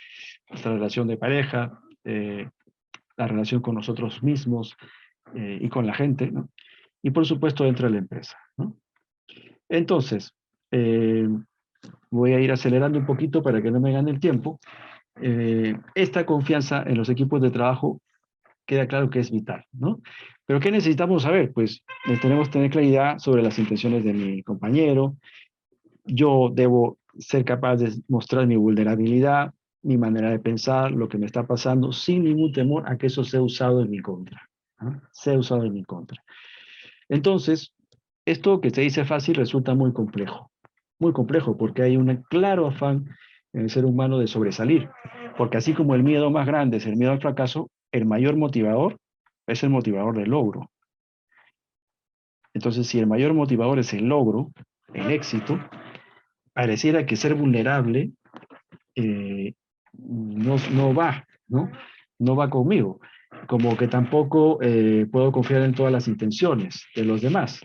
nuestra relación de pareja, la relación con nosotros mismos y con la gente, ¿no? Y por supuesto dentro de la empresa, ¿no? Entonces, voy a ir acelerando un poquito para que no me gane el tiempo. Esta confianza en los equipos de trabajo queda claro que es vital, ¿no? Pero ¿qué necesitamos saber? Pues tenemos que tener claridad sobre las intenciones de mi compañero. Yo debo ser capaz de mostrar mi vulnerabilidad, mi manera de pensar, lo que me está pasando, sin ningún temor a que eso sea usado en mi contra, ¿no? Sea usado en mi contra. Entonces, esto que se dice fácil resulta muy complejo, porque hay un claro afán en el ser humano de sobresalir, porque así como el miedo más grande es el miedo al fracaso, el mayor motivador es el motivador del logro. Entonces, si el mayor motivador es el logro, el éxito, pareciera que ser vulnerable no va, ¿no? No va conmigo. Como que tampoco puedo confiar en todas las intenciones de los demás.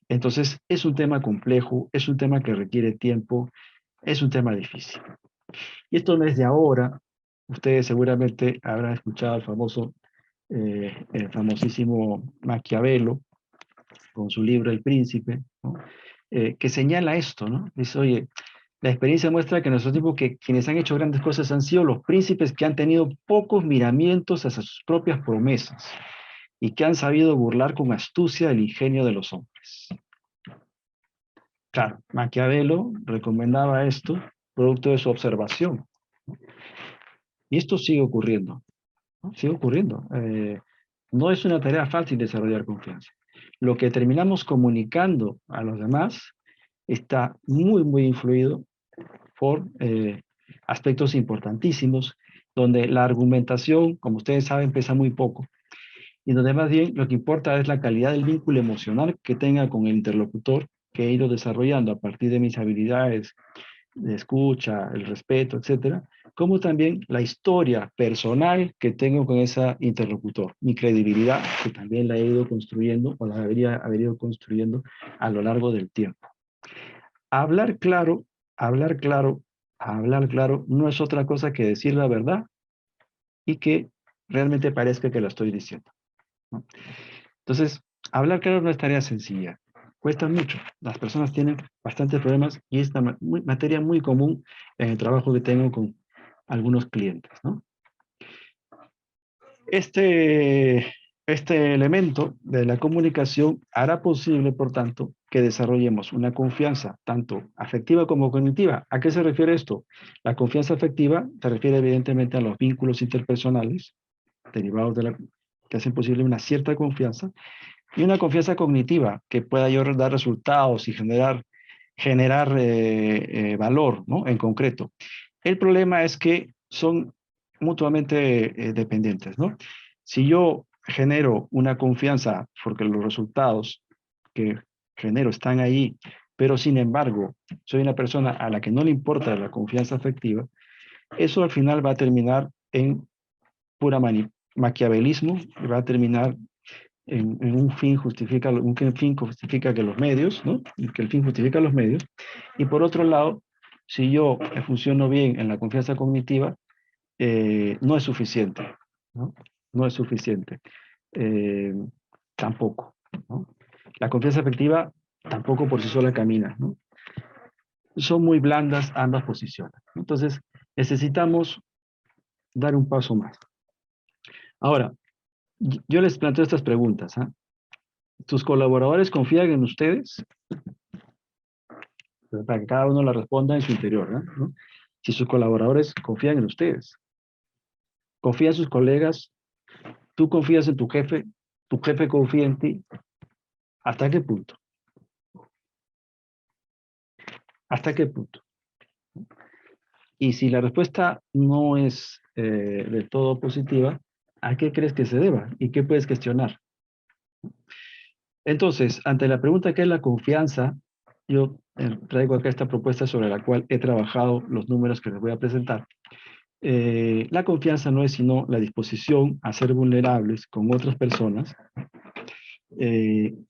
Entonces, es un tema complejo, es un tema que requiere tiempo, es un tema difícil. Y esto no es de ahora. Ustedes seguramente habrán escuchado el famosísimo Maquiavelo, con su libro El Príncipe, ¿no? Que señala esto, ¿no? Dice, oye, la experiencia muestra que en nuestro tiempo que quienes han hecho grandes cosas han sido los príncipes que han tenido pocos miramientos hacia sus propias promesas y que han sabido burlar con astucia el ingenio de los hombres. Claro, Maquiavelo recomendaba esto producto de su observación. Y esto sigue ocurriendo, ¿no? Sigue ocurriendo. No es una tarea fácil desarrollar confianza. Lo que terminamos comunicando a los demás está muy, muy influido por aspectos importantísimos, donde la argumentación, como ustedes saben, pesa muy poco, y donde más bien lo que importa es la calidad del vínculo emocional que tenga con el interlocutor que he ido desarrollando a partir de mis habilidades de escucha, el respeto, etcétera, como también la historia personal que tengo con ese interlocutor, mi credibilidad, que también la he ido construyendo o la debería haber ido construyendo a lo largo del tiempo. Hablar claro, hablar claro, hablar claro no es otra cosa que decir la verdad y que realmente parezca que lo estoy diciendo, ¿no? Entonces, hablar claro no es tarea sencilla, cuesta mucho. Las personas tienen bastantes problemas y es una materia muy común en el trabajo que tengo con algunos clientes, ¿no? Este elemento de la comunicación hará posible, por tanto, que desarrollemos una confianza tanto afectiva como cognitiva. ¿A qué se refiere esto? La confianza afectiva se refiere evidentemente a los vínculos interpersonales derivados que hacen posible una cierta confianza, y una confianza cognitiva que pueda yo dar resultados y generar valor, ¿no? En concreto. El problema es que son mutuamente dependientes, ¿no? Si yo genero una confianza porque los resultados que genero están ahí, pero sin embargo soy una persona a la que no le importa la confianza afectiva, eso al final va a terminar en pura maquiavelismo, y va a terminar en un fin justifica que los medios, ¿no? Y que el fin justifica los medios. Y por otro lado, si yo funciono bien en la confianza cognitiva, no es suficiente, ¿no? No es suficiente. Eh, tampoco, ¿no? La confianza afectiva tampoco por sí sola camina, ¿no? Son muy blandas ambas posiciones. Entonces, necesitamos dar un paso más. Ahora, yo les planteo estas preguntas, ¿ah? ¿Tus colaboradores confían en ustedes? Para que cada uno la responda en su interior, ¿no? Si sus colaboradores confían en ustedes, confían en sus colegas, tú confías en tu jefe confía en ti, ¿hasta qué punto? ¿Hasta qué punto? Y si la respuesta no es del todo positiva, ¿a qué crees que se deba? ¿Y qué puedes gestionar? Entonces, ante la pregunta ¿qué es la confianza? Yo traigo acá esta propuesta sobre la cual he trabajado los números que les voy a presentar. La confianza no es sino la disposición a ser vulnerables con otras personas,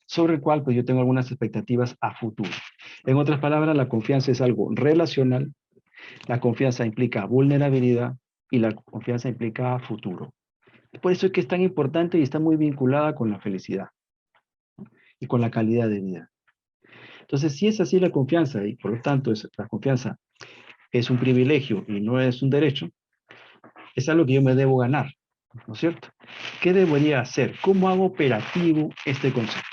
sobre el cual pues yo tengo algunas expectativas a futuro. En otras palabras, la confianza es algo relacional, la confianza implica vulnerabilidad y la confianza implica futuro. Por eso es que es tan importante y está muy vinculada con la felicidad y con la calidad de vida. Entonces, si es así la confianza y por lo tanto la confianza es un privilegio y no es un derecho, es algo que yo me debo ganar, ¿no es cierto? ¿Qué debería hacer? ¿Cómo hago operativo este concepto?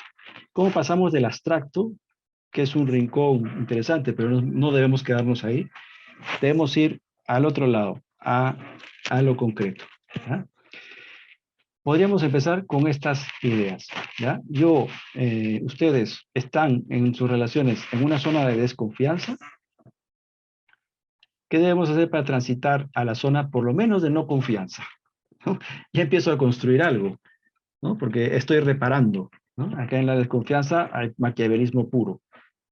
¿Cómo pasamos del abstracto, que es un rincón interesante, pero no debemos quedarnos ahí? Debemos ir al otro lado, a lo concreto, ¿ya? Podríamos empezar con estas ideas, ¿ya? Ustedes están en sus relaciones en una zona de desconfianza. ¿Qué debemos hacer para transitar a la zona, por lo menos, de no confianza? ¿No? Ya empiezo a construir algo, ¿no? Porque estoy reparando, ¿no? Acá en la desconfianza hay maquiavelismo puro,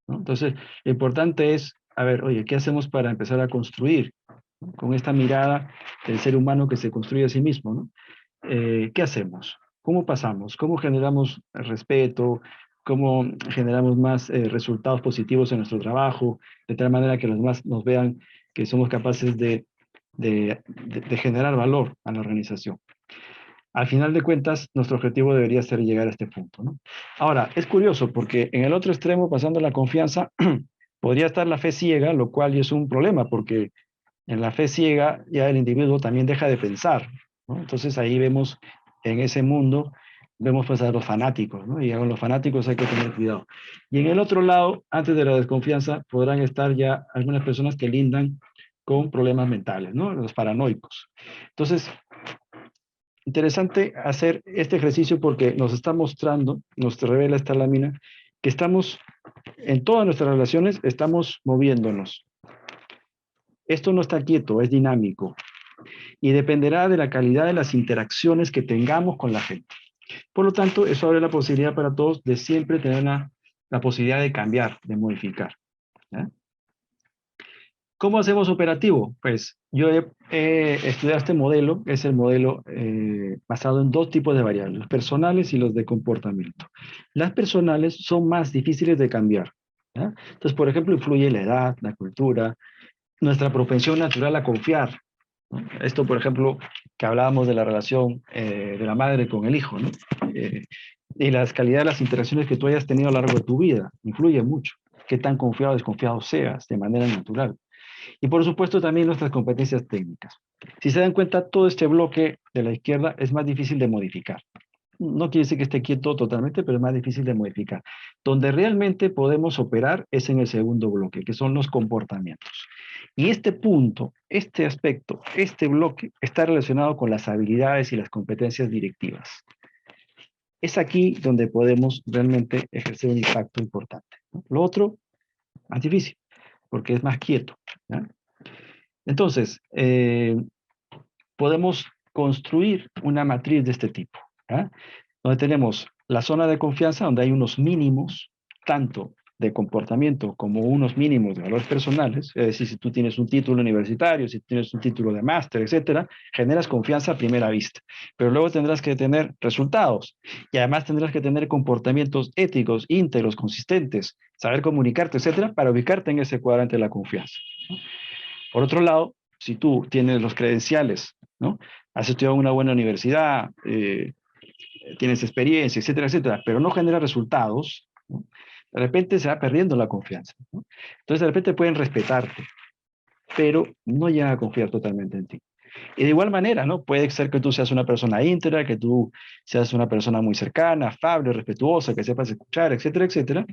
¿no? Entonces, lo importante es, a ver, oye, ¿qué hacemos para empezar a construir, ¿no? Con esta mirada del ser humano que se construye a sí mismo, ¿no? ¿Qué hacemos? ¿Cómo pasamos? ¿Cómo generamos respeto? cómo generamos más resultados positivos en nuestro trabajo, de tal manera que los demás nos vean que somos capaces de generar valor a la organización. Al final de cuentas, nuestro objetivo debería ser llegar a este punto, ¿no? Ahora, es curioso porque en el otro extremo, pasando la confianza, podría estar la fe ciega, lo cual es un problema porque en la fe ciega ya el individuo también deja de pensar, ¿no? Entonces ahí vemos, en ese mundo, vemos pues a los fanáticos, ¿no? Y con los fanáticos hay que tener cuidado. Y en el otro lado, antes de la desconfianza, podrán estar ya algunas personas que lindan con problemas mentales, ¿no? Los paranoicos. Entonces, interesante hacer este ejercicio porque nos está mostrando, nos revela esta lámina, que estamos, en todas nuestras relaciones, estamos moviéndonos. Esto no está quieto, es dinámico y dependerá de la calidad de las interacciones que tengamos con la gente. Por lo tanto, eso abre la posibilidad para todos de siempre tener la posibilidad de cambiar, de modificar. ¿Ya? ¿Cómo hacemos operativo? Pues yo he estudiado este modelo, es el modelo basado en dos tipos de variables, los personales y los de comportamiento. Las personales son más difíciles de cambiar. ¿Ya? Entonces, por ejemplo, influye la edad, la cultura, nuestra propensión natural a confiar, ¿no? Esto, por ejemplo, que hablábamos de la relación de la madre con el hijo, ¿no? Y las calidades de las interacciones que tú hayas tenido a lo largo de tu vida, influye mucho. Qué tan confiado o desconfiado seas de manera natural. Y por supuesto también nuestras competencias técnicas. Si se dan cuenta, todo este bloque de la izquierda es más difícil de modificar. No quiere decir que esté quieto totalmente, pero es más difícil de modificar. Donde realmente podemos operar es en el segundo bloque, que son los comportamientos. Y este punto, este aspecto, este bloque está relacionado con las habilidades y las competencias directivas. Es aquí donde podemos realmente ejercer un impacto importante, ¿no? Lo otro, más difícil, porque es más quieto, ¿ya? Entonces, podemos construir una matriz de este tipo, ¿ya? Donde tenemos la zona de confianza, donde hay unos mínimos, tanto de comportamiento como unos mínimos de valores personales, es decir, si tú tienes un título universitario, si tienes un título de máster, etcétera, generas confianza a primera vista, pero luego tendrás que tener resultados y además tendrás que tener comportamientos éticos, íntegros, consistentes, saber comunicarte, etcétera, para ubicarte en ese cuadrante de la confianza, ¿no? Por otro lado, si tú tienes los credenciales, ¿no? Has estudiado en una buena universidad, tienes experiencia, etcétera, etcétera, pero no genera resultados, ¿no? De repente se va perdiendo la confianza, ¿no? Entonces de repente pueden respetarte, pero no llegan a confiar totalmente en ti. Y de igual manera, ¿no? Puede ser que tú seas una persona íntegra, que tú seas una persona muy cercana, afable, respetuosa, que sepas escuchar, etcétera, etcétera,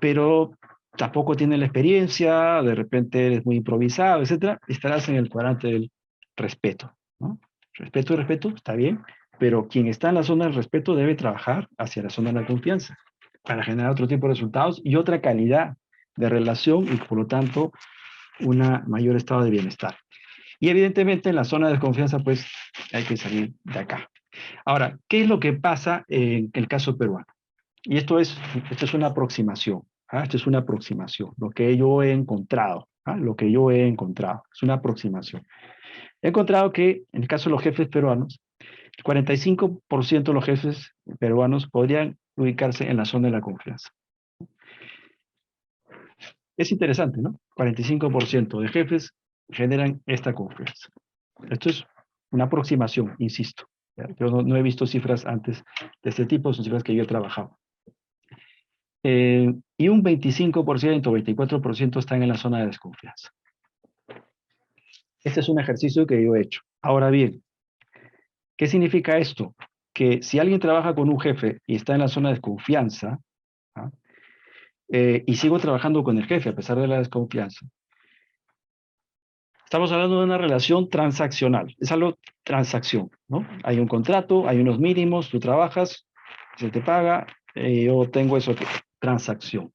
pero tampoco tienes la experiencia, de repente eres muy improvisado, etcétera, estarás en el cuadrante del respeto, ¿no? Respeto y respeto, está bien, pero quien está en la zona del respeto debe trabajar hacia la zona de la confianza para generar otro tipo de resultados y otra calidad de relación y por lo tanto un mayor estado de bienestar. Y evidentemente en la zona de desconfianza pues hay que salir de acá. Ahora, ¿qué es lo que pasa en el caso peruano? Y esto es una aproximación, ¿ah? Esto es una aproximación, lo que yo he encontrado, ¿ah? Lo que yo he encontrado, es una aproximación. He encontrado que en el caso de los jefes peruanos, el 45% de los jefes peruanos podrían ubicarse en la zona de la confianza. Es interesante, ¿no? 45% de jefes generan esta confianza. Esto es una aproximación, insisto. ¿Ya? Yo no he visto cifras antes de este tipo, son cifras que yo he trabajado. Y un 25%, 24% están en la zona de desconfianza. Este es un ejercicio que yo he hecho. Ahora bien, ¿qué significa esto? Que si alguien trabaja con un jefe y está en la zona de desconfianza, ¿ah? Y sigo trabajando con el jefe a pesar de la desconfianza, estamos hablando de una relación transaccional. Es algo transacción, ¿no? Hay un contrato, hay unos mínimos, tú trabajas, se te paga, yo tengo eso, transacción.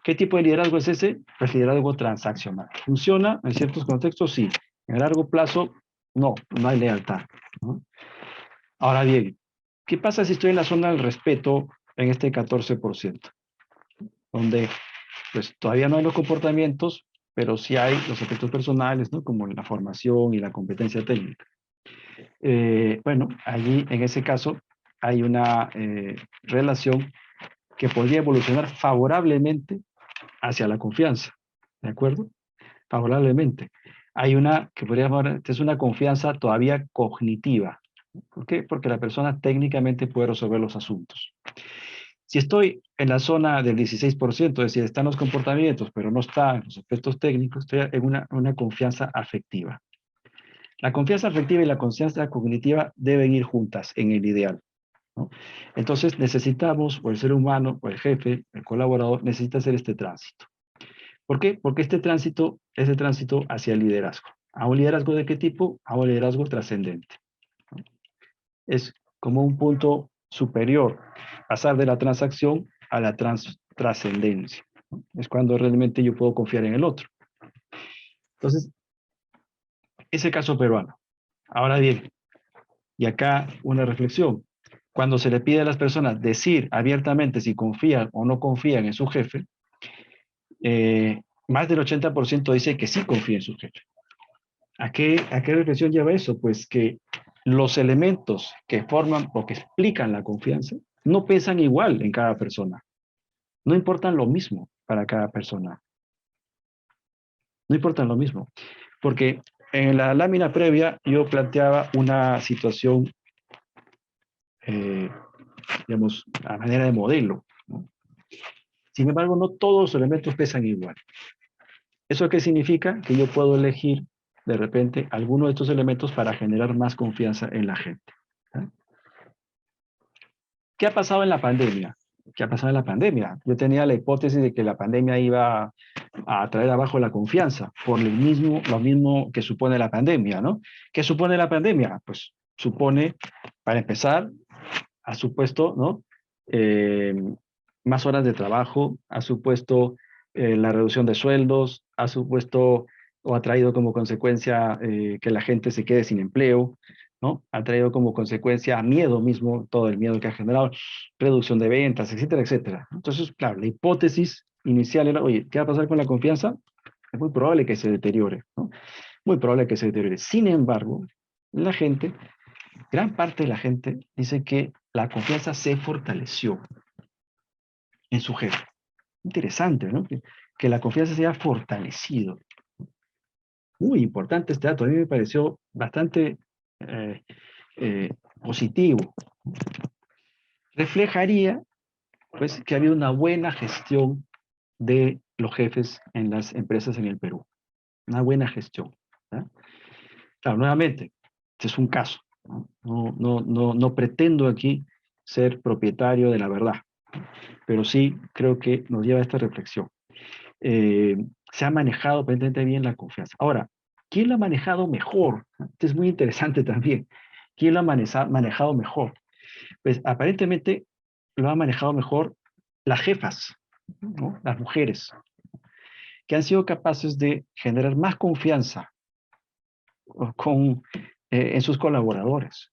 ¿Qué tipo de liderazgo es ese? Pues liderazgo transaccional. ¿Funciona? En ciertos contextos, sí. En el largo plazo, no hay lealtad, ¿no? Ahora bien, ¿qué pasa si estoy en la zona del respeto en este 14%? Donde pues todavía no hay los comportamientos, pero sí hay los aspectos personales, ¿no? Como la formación y la competencia técnica. Bueno, allí en ese caso hay una relación que podría evolucionar favorablemente hacia la confianza, ¿de acuerdo? Favorablemente. Hay una que podríamos llamar, es una confianza todavía cognitiva. ¿Por qué? Porque la persona técnicamente puede resolver los asuntos. Si estoy en la zona del 16%, es decir, están los comportamientos, pero no están los aspectos técnicos, estoy en una confianza afectiva. La confianza afectiva y la confianza cognitiva deben ir juntas en el ideal, ¿no? Entonces necesitamos, o el ser humano, o el jefe, el colaborador, necesita hacer este tránsito. ¿Por qué? Porque este tránsito es el tránsito hacia el liderazgo. ¿A un liderazgo de qué tipo? A un liderazgo trascendente, ¿no? Es como un punto superior, pasar de la transacción a la trascendencia, ¿no? Es cuando realmente yo puedo confiar en el otro. Entonces, ese caso peruano. Ahora bien, y acá una reflexión. Cuando se le pide a las personas decir abiertamente si confían o no confían en su jefe, más del 80% dice que sí confía en su jefe. ¿A qué reflexión lleva eso? Pues que los elementos que forman o que explican la confianza no pesan igual en cada persona. No importan lo mismo para cada persona. No importan lo mismo. Porque en la lámina previa yo planteaba una situación, digamos, a manera de modelo, ¿no? Sin embargo, no todos los elementos pesan igual. ¿Eso qué significa? Que yo puedo elegir de repente alguno de estos elementos para generar más confianza en la gente, ¿eh? ¿Qué ha pasado en la pandemia? ¿Qué ha pasado en la pandemia? Yo tenía la hipótesis de que la pandemia iba a traer abajo la confianza por lo mismo que supone la pandemia, ¿no? ¿Qué supone la pandemia? Pues supone, para empezar, ha supuesto, ¿no? Más horas de trabajo, ha supuesto la reducción de sueldos, ha supuesto o ha traído como consecuencia que la gente se quede sin empleo, ¿no? Ha traído como consecuencia miedo mismo, todo el miedo que ha generado, reducción de ventas, etcétera, etcétera. Entonces, claro, la hipótesis inicial era, oye, ¿qué va a pasar con la confianza? Es muy probable que se deteriore, ¿no? Muy probable que se deteriore. Sin embargo, la gente, gran parte de la gente dice que la confianza se fortaleció en su jefe. Interesante, ¿no? Que la confianza se haya fortalecido. Muy importante este dato. A mí me pareció bastante eh, positivo. Reflejaría, pues, que ha habido una buena gestión de los jefes en las empresas en el Perú. Una buena gestión, ¿eh? Claro, nuevamente, este es un caso, ¿no? No pretendo aquí ser propietario de la verdad, pero sí creo que nos lleva a esta reflexión. Se ha manejado aparentemente bien la confianza. Ahora, ¿quién lo ha manejado mejor? Esto es muy interesante también. ¿Quién lo ha manejado mejor? Pues aparentemente lo ha manejado mejor las jefas, ¿no? Las mujeres, que han sido capaces de generar más confianza en sus colaboradores.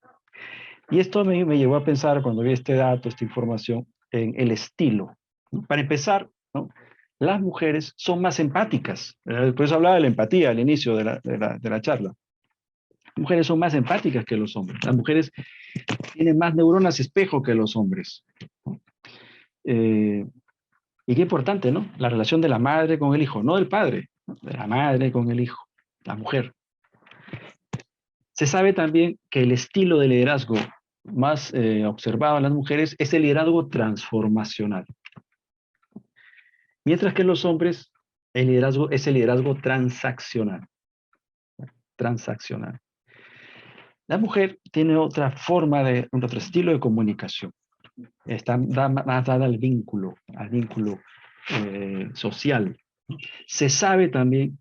Y esto me llevó a pensar, cuando vi este dato, esta información, en el estilo, ¿no? Para empezar, ¿no? Las mujeres son más empáticas. Por eso hablaba de la empatía al inicio de la charla. Las mujeres son más empáticas que los hombres. Las mujeres tienen más neuronas espejo que los hombres, ¿no? Y qué importante, ¿no? La relación de la madre con el hijo, no del padre, ¿no? De la madre con el hijo, la mujer. Se sabe también que el estilo de liderazgo más observado en las mujeres es el liderazgo transformacional. Mientras que en los hombres el liderazgo es el liderazgo transaccional. Transaccional. La mujer tiene otra forma otro estilo de comunicación. Está más dada al vínculo social. Se sabe también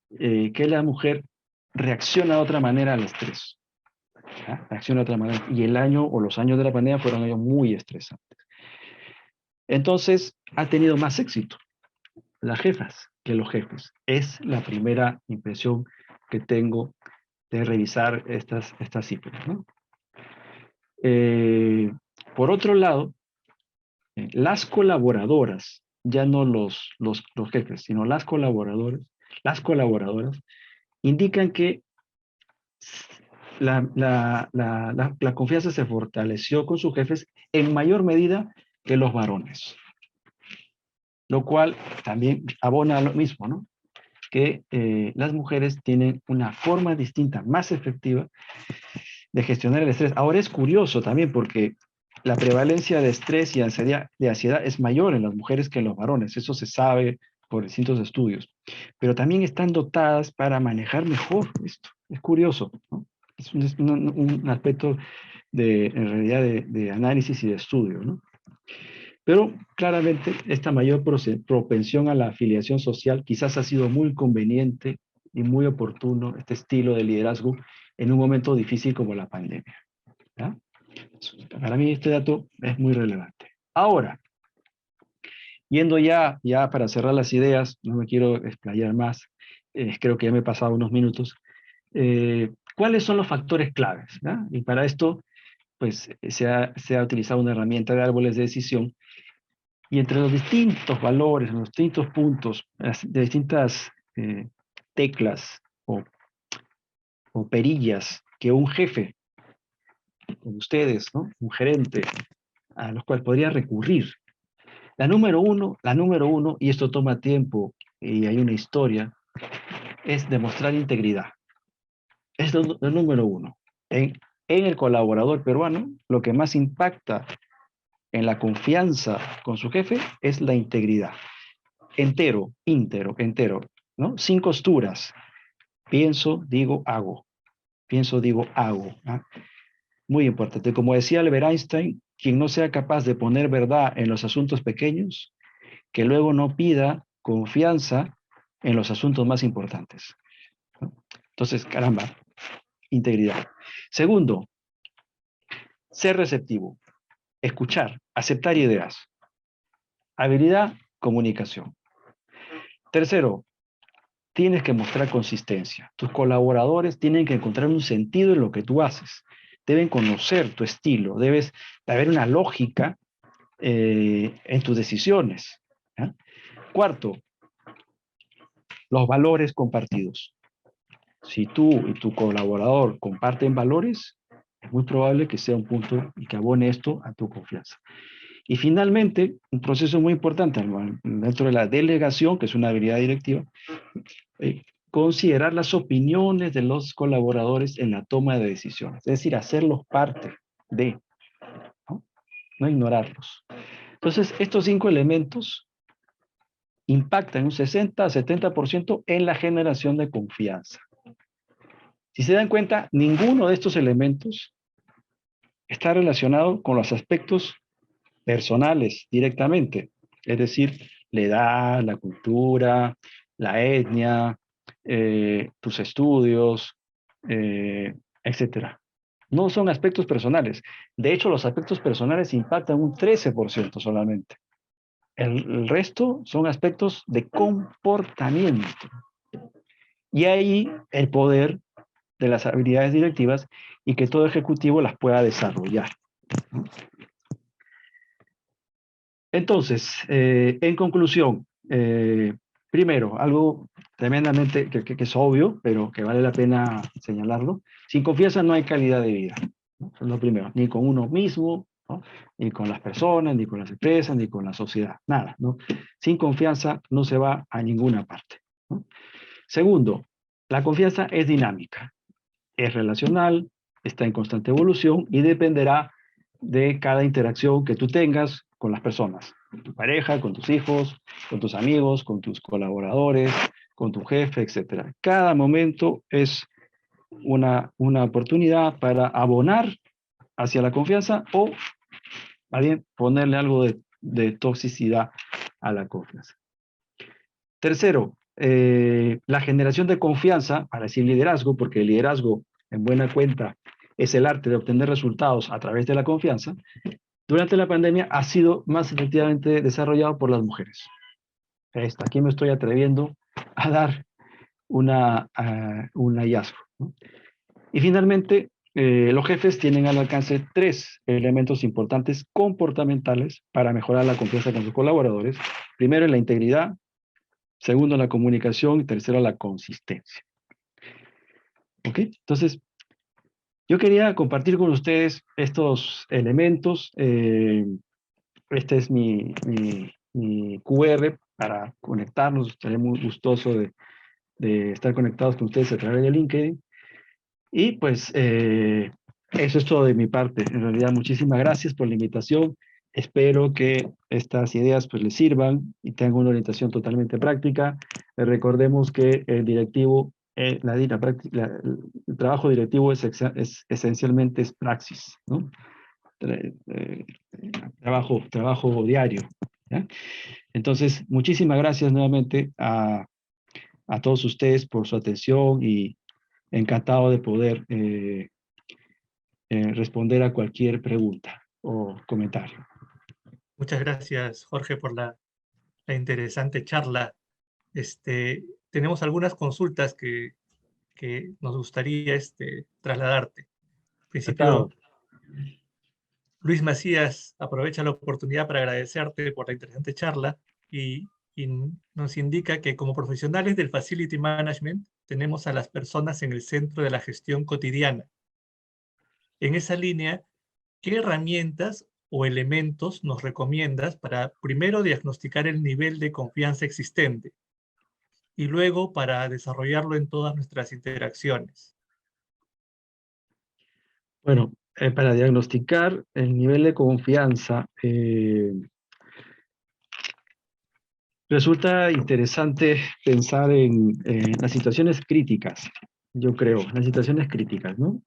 que la mujer reacciona de otra manera al estrés. ¿Ya? Reacciona de otra manera. Y el año o los años de la pandemia fueron años muy estresantes. Entonces, ha tenido más éxito las jefas que los jefes. Es la primera impresión que tengo de revisar estas cifras, ¿no? Por otro lado, las colaboradoras, ya no los jefes, sino las colaboradoras indican que la confianza se fortaleció con sus jefes en mayor medida que los varones. Lo cual también abona a lo mismo, ¿no? Que las mujeres tienen una forma distinta, más efectiva, de gestionar el estrés. Ahora es curioso también porque la prevalencia de estrés y de ansiedad es mayor en las mujeres que en los varones. Eso se sabe por distintos estudios. Pero también están dotadas para manejar mejor esto. Es curioso, ¿no? Es un aspecto en realidad de análisis y de estudio, ¿no? Pero claramente esta mayor propensión a la afiliación social quizás ha sido muy conveniente y muy oportuno este estilo de liderazgo en un momento difícil como la pandemia, ¿ya? Para mí este dato es muy relevante. Ahora, yendo ya para cerrar las ideas, no me quiero explayar más, creo que ya me he pasado unos minutos. ¿Cuáles son los factores claves? ¿Ya? Y para esto, pues se ha utilizado una herramienta de árboles de decisión. Y entre los distintos valores, los distintos puntos, de distintas teclas o perillas que un jefe, como ustedes, ¿no? Un gerente, a los cuales podría recurrir. La número uno, y esto toma tiempo y hay una historia, es demostrar integridad. Es lo número uno. En el colaborador peruano, lo que más impacta en la confianza con su jefe es la integridad. Entero, entero, ¿no? Sin costuras. Pienso, digo, hago. Pienso, digo, hago. ¿Ah? Muy importante. Como decía Albert Einstein, quien no sea capaz de poner verdad en los asuntos pequeños, que luego no pida confianza en los asuntos más importantes. ¿No? Entonces, caramba, integridad. Segundo, ser receptivo. Escuchar, aceptar ideas. Habilidad, comunicación. Tercero, tienes que mostrar consistencia. Tus colaboradores tienen que encontrar un sentido en lo que tú haces. Deben conocer tu estilo. Debes haber una lógica en tus decisiones. ¿Ya? Cuarto, los valores compartidos. Si tú y tu colaborador comparten valores, es muy probable que sea un punto y que abone esto a tu confianza. Y finalmente, un proceso muy importante dentro de la delegación, que es una habilidad directiva, considerar las opiniones de los colaboradores en la toma de decisiones, es decir, hacerlos parte de, ¿no? No ignorarlos. Entonces, estos 5 elementos impactan un 60 a 70% en la generación de confianza. Si se dan cuenta, ninguno de estos elementos está relacionado con los aspectos personales directamente, es decir, la edad, la cultura, la etnia, tus estudios, etcétera. No son aspectos personales. De hecho, los aspectos personales impactan un 13% solamente. El resto son aspectos de comportamiento. Y ahí el poder de las habilidades directivas y que todo ejecutivo las pueda desarrollar. Entonces, en conclusión, primero, algo tremendamente que es obvio, pero que vale la pena señalarlo. Sin confianza no hay calidad de vida, ¿no? Eso es lo primero, ni con uno mismo, ¿no? Ni con las personas, ni con las empresas, ni con la sociedad, nada, ¿no? Sin confianza no se va a ninguna parte, ¿no? Segundo, la confianza es dinámica, es relacional, está en constante evolución y dependerá de cada interacción que tú tengas con las personas, con tu pareja, con tus hijos, con tus amigos, con tus colaboradores, con tu jefe, etc. Cada momento es una oportunidad para abonar hacia la confianza o, más bien, ponerle algo de toxicidad a la confianza. Tercero, la generación de confianza, para decir liderazgo, porque el liderazgo, en buena cuenta, es el arte de obtener resultados a través de la confianza, durante la pandemia ha sido más efectivamente desarrollado por las mujeres. Aquí me estoy atreviendo a dar un hallazgo, ¿no? Y finalmente, los jefes tienen al alcance 3 elementos importantes comportamentales para mejorar la confianza con sus colaboradores. Primero, la integridad. Segundo, la comunicación. Y tercero, la consistencia. ¿Ok? Entonces, yo quería compartir con ustedes estos elementos. este es mi QR para conectarnos. Estaré muy gustoso de estar conectados con ustedes a través de LinkedIn. Y pues eso es todo de mi parte. En realidad, muchísimas gracias por la invitación. Espero que estas ideas pues les sirvan y tengan una orientación totalmente práctica. Recordemos que el directivo, el trabajo directivo es esencialmente es praxis, ¿no? Eh, trabajo diario, ¿ya? Entonces, muchísimas gracias nuevamente a todos ustedes por su atención y encantado de poder responder a cualquier pregunta o comentario. Muchas gracias, Jorge, por la interesante charla. Tenemos algunas consultas que nos gustaría trasladarte. En Encantado. principio, Luis Macías aprovecha la oportunidad para agradecerte por la interesante charla y nos indica que como profesionales del Facility Management tenemos a las personas en el centro de la gestión cotidiana. En esa línea, ¿qué herramientas o elementos nos recomiendas para primero diagnosticar el nivel de confianza existente y luego para desarrollarlo en todas nuestras interacciones? Bueno, para diagnosticar el nivel de confianza, resulta interesante pensar en las situaciones críticas, yo creo, las situaciones críticas, ¿no?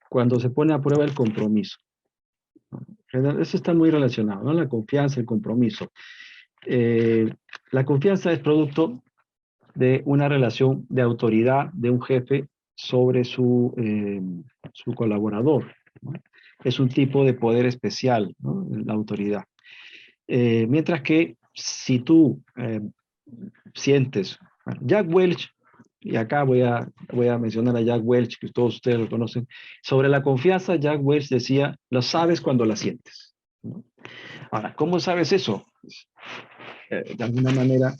Cuando se pone a prueba el compromiso. Eso está muy relacionado, ¿no? La confianza, el compromiso. La confianza es producto de una relación de autoridad de un jefe sobre su colaborador, ¿no? Es un tipo de poder especial, ¿no? La autoridad. Mientras que si tú sientes, bueno, Jack Welch, y acá voy a mencionar a Jack Welch, que todos ustedes lo conocen, sobre la confianza, Jack Welch decía, lo sabes cuando la sientes, ¿no? Ahora, ¿cómo sabes eso? De alguna manera,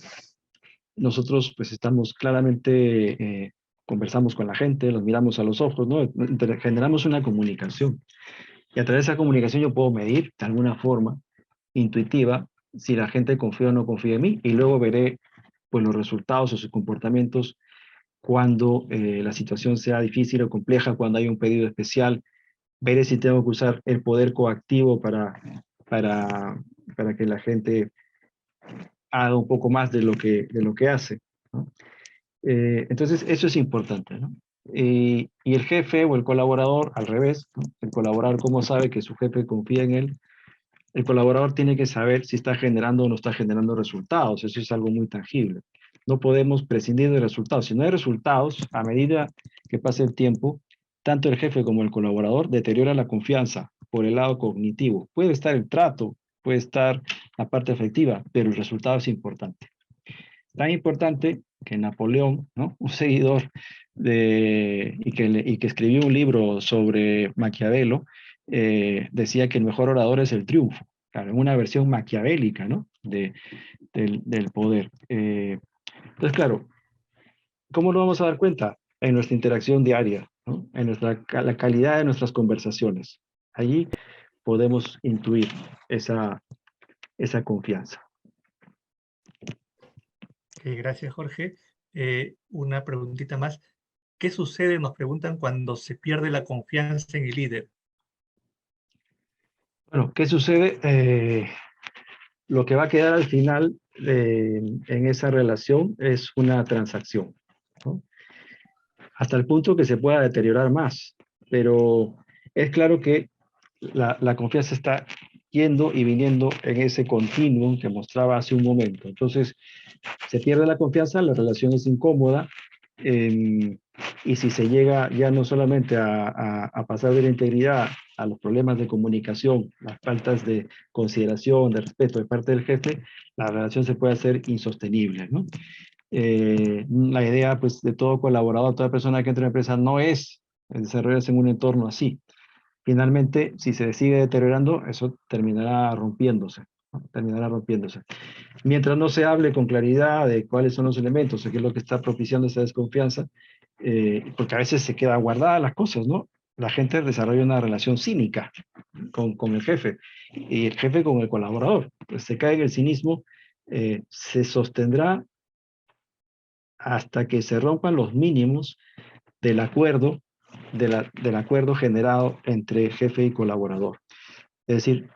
nosotros pues estamos claramente, conversamos con la gente, los miramos a los ojos, ¿no? Generamos una comunicación. Y a través de esa comunicación yo puedo medir de alguna forma intuitiva si la gente confía o no confía en mí y luego veré pues los resultados o sus comportamientos cuando la situación sea difícil o compleja, cuando hay un pedido especial, veré si tengo que usar el poder coactivo para, para que la gente haga un poco más de lo que hace, ¿no? Entonces, eso es importante, ¿no? Y el jefe o el colaborador, al revés, ¿no? El colaborador, ¿cómo sabe que su jefe confía en él? El colaborador tiene que saber si está generando o no está generando resultados. Eso es algo muy tangible. No podemos prescindir de resultados. Si no hay resultados, a medida que pase el tiempo, tanto el jefe como el colaborador deteriora la confianza por el lado cognitivo. Puede estar el trato, puede estar la parte afectiva, pero el resultado es importante. Tan importante que Napoleón, ¿no? Un seguidor y que escribió un libro sobre Maquiavelo, decía que el mejor orador es el triunfo. Claro, una versión maquiavélica, ¿no? Del poder. Entonces, claro, ¿cómo lo vamos a dar cuenta? En nuestra interacción diaria, ¿no? En la calidad de nuestras conversaciones. Allí podemos intuir esa confianza. Gracias, Jorge. Una preguntita más. ¿Qué sucede, nos preguntan, cuando se pierde la confianza en el líder? Bueno, ¿qué sucede? Lo que va a quedar al final en esa relación es una transacción, ¿no? Hasta el punto que se pueda deteriorar más. Pero es claro que la confianza está yendo y viniendo en ese continuum que mostraba hace un momento. Entonces, se pierde la confianza, la relación es incómoda, y si se llega ya no solamente a pasar de la integridad a los problemas de comunicación, las faltas de consideración, de respeto de parte del jefe, la relación se puede hacer insostenible, ¿no? La idea pues, de todo colaborador, toda persona que entra en la empresa no es desarrollarse en un entorno así. Finalmente, si se sigue deteriorando, eso terminará rompiéndose, ¿no? Terminará rompiéndose. Mientras no se hable con claridad de cuáles son los elementos, o qué es lo que está propiciando esa desconfianza, porque a veces se queda guardada las cosas, ¿no? la gente desarrolla una relación cínica con el jefe y el jefe con el colaborador. Pues se cae en el cinismo, se sostendrá hasta que se rompan los mínimos del acuerdo, del acuerdo generado entre jefe y colaborador. Es decir,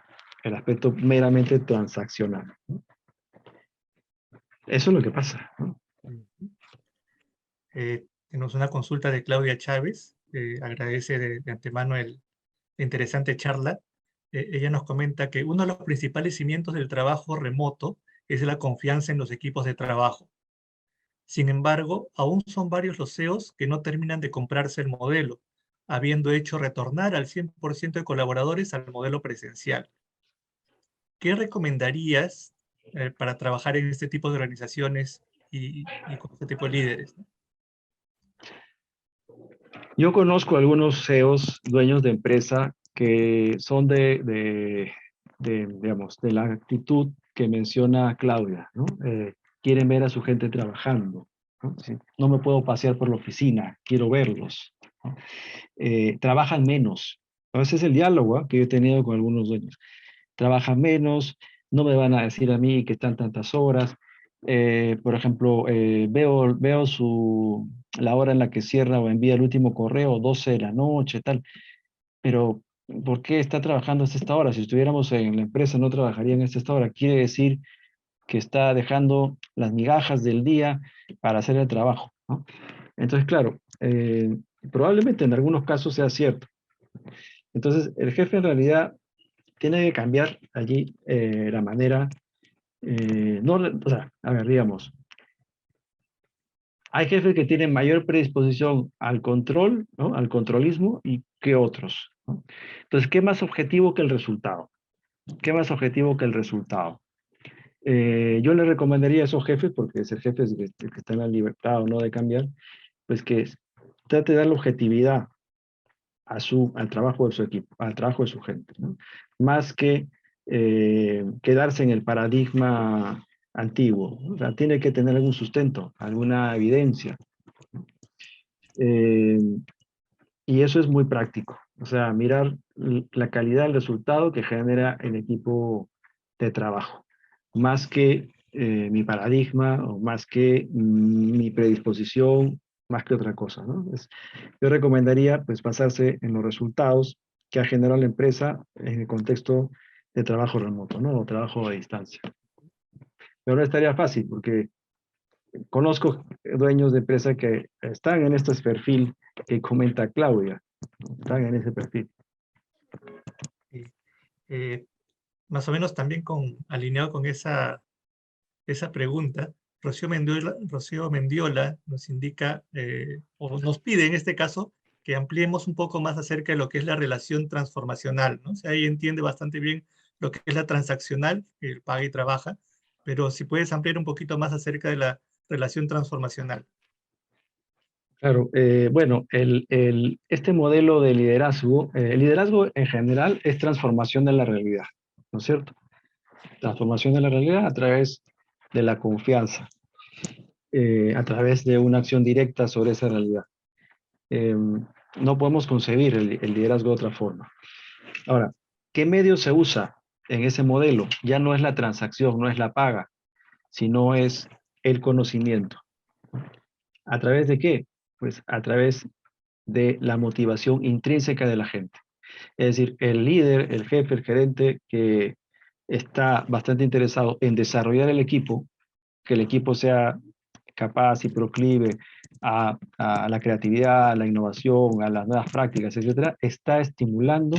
el aspecto meramente transaccional. Eso es lo que pasa, ¿no? Tenemos una consulta de Claudia Chávez. Agradece de antemano la interesante charla. Ella nos comenta que uno de los principales cimientos del trabajo remoto es la confianza en los equipos de trabajo. Sin embargo, aún son varios los CEOs que no terminan de comprarse el modelo, habiendo hecho retornar al 100% de colaboradores al modelo presencial. ¿Qué recomendarías para trabajar en este tipo de organizaciones y con este tipo de líderes, ¿no? Yo conozco algunos CEOs, dueños de empresa, que son digamos, de la actitud que menciona Claudia, ¿no? Quieren ver a su gente trabajando, ¿no? Sí, no me puedo pasear por la oficina, quiero verlos, ¿no? Trabajan menos. Ese es el diálogo, ¿eh?, que yo he tenido con algunos dueños. Trabajan menos, no me van a decir a mí que están tantas horas. Por ejemplo, veo la hora en la que cierra o envía el último correo, 12 de la noche, tal. Pero, ¿por qué está trabajando hasta esta hora? Si estuviéramos en la empresa, no trabajarían hasta esta hora. Quiere decir que está dejando las migajas del día para hacer el trabajo, ¿no? Entonces, claro, probablemente en algunos casos sea cierto. Entonces, el jefe en realidad tiene que cambiar allí la manera, no, o sea, a ver, digamos, hay jefes que tienen mayor predisposición al control, ¿no?, al controlismo, y que otros, ¿no? Entonces, ¿qué más objetivo que el resultado? ¿Qué más objetivo que el resultado? Yo le recomendaría a esos jefes, porque es el jefe que está en la libertad o no de cambiar, pues que trate de darle objetividad al trabajo de su equipo, al trabajo de su gente, ¿no? Más que quedarse en el paradigma antiguo, ¿no? O sea, tiene que tener algún sustento, alguna evidencia. Eh, y eso es muy práctico. O sea, mirar la calidad del resultado que genera el equipo de trabajo, más que mi paradigma o más que mi predisposición, más que otra cosa, ¿no? Yo recomendaría pues basarse en los resultados que ha generado la empresa en el contexto de trabajo remoto, ¿no? O trabajo a distancia. Pero no estaría fácil porque conozco dueños de empresa que están en este perfil que comenta Claudia, están en ese perfil. Y, más o menos también alineado con esa pregunta, Rocío Mendiola nos indica, o nos pide en este caso, que ampliemos un poco más acerca de lo que es la relación transformacional, ¿no? O sea, ella entiende bastante bien lo que es la transaccional, el paga y trabaja, pero si puedes ampliar un poquito más acerca de la relación transformacional. Claro, bueno, este modelo de liderazgo, el liderazgo en general es transformación de la realidad, ¿no es cierto? Transformación de la realidad a través de la confianza, a través de una acción directa sobre esa realidad. No podemos concebir el liderazgo de otra forma. Ahora, ¿qué medio se usa en ese modelo? Ya no es la transacción, no es la paga, sino es el conocimiento. ¿A través de qué? Pues a través de la motivación intrínseca de la gente. Es decir, el líder, el jefe, el gerente que está bastante interesado en desarrollar el equipo, que el equipo sea capaz y proclive a la creatividad, a la innovación, a las nuevas prácticas, etcétera, está estimulando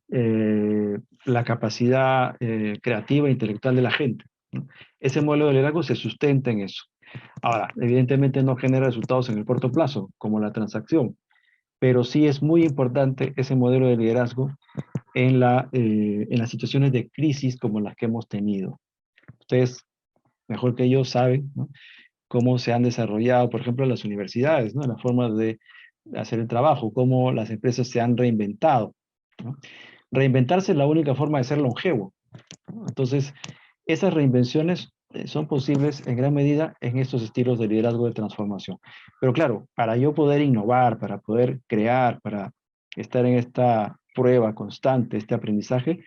la capacidad creativa e intelectual de la gente, ¿no? Ese modelo de liderazgo se sustenta en eso. Ahora, evidentemente no genera resultados en el corto plazo, como la transacción, pero sí es muy importante ese modelo de liderazgo en las situaciones de crisis como las que hemos tenido. Ustedes, mejor que yo, saben, ¿no?, cómo se han desarrollado, por ejemplo, las universidades, ¿no?, las formas de hacer el trabajo, cómo las empresas se han reinventado, ¿no? Reinventarse es la única forma de ser longevo, ¿no? Entonces, esas reinvenciones son posibles en gran medida en estos estilos de liderazgo de transformación. Pero claro, para yo poder innovar, para poder crear, para estar en esta prueba constante, este aprendizaje,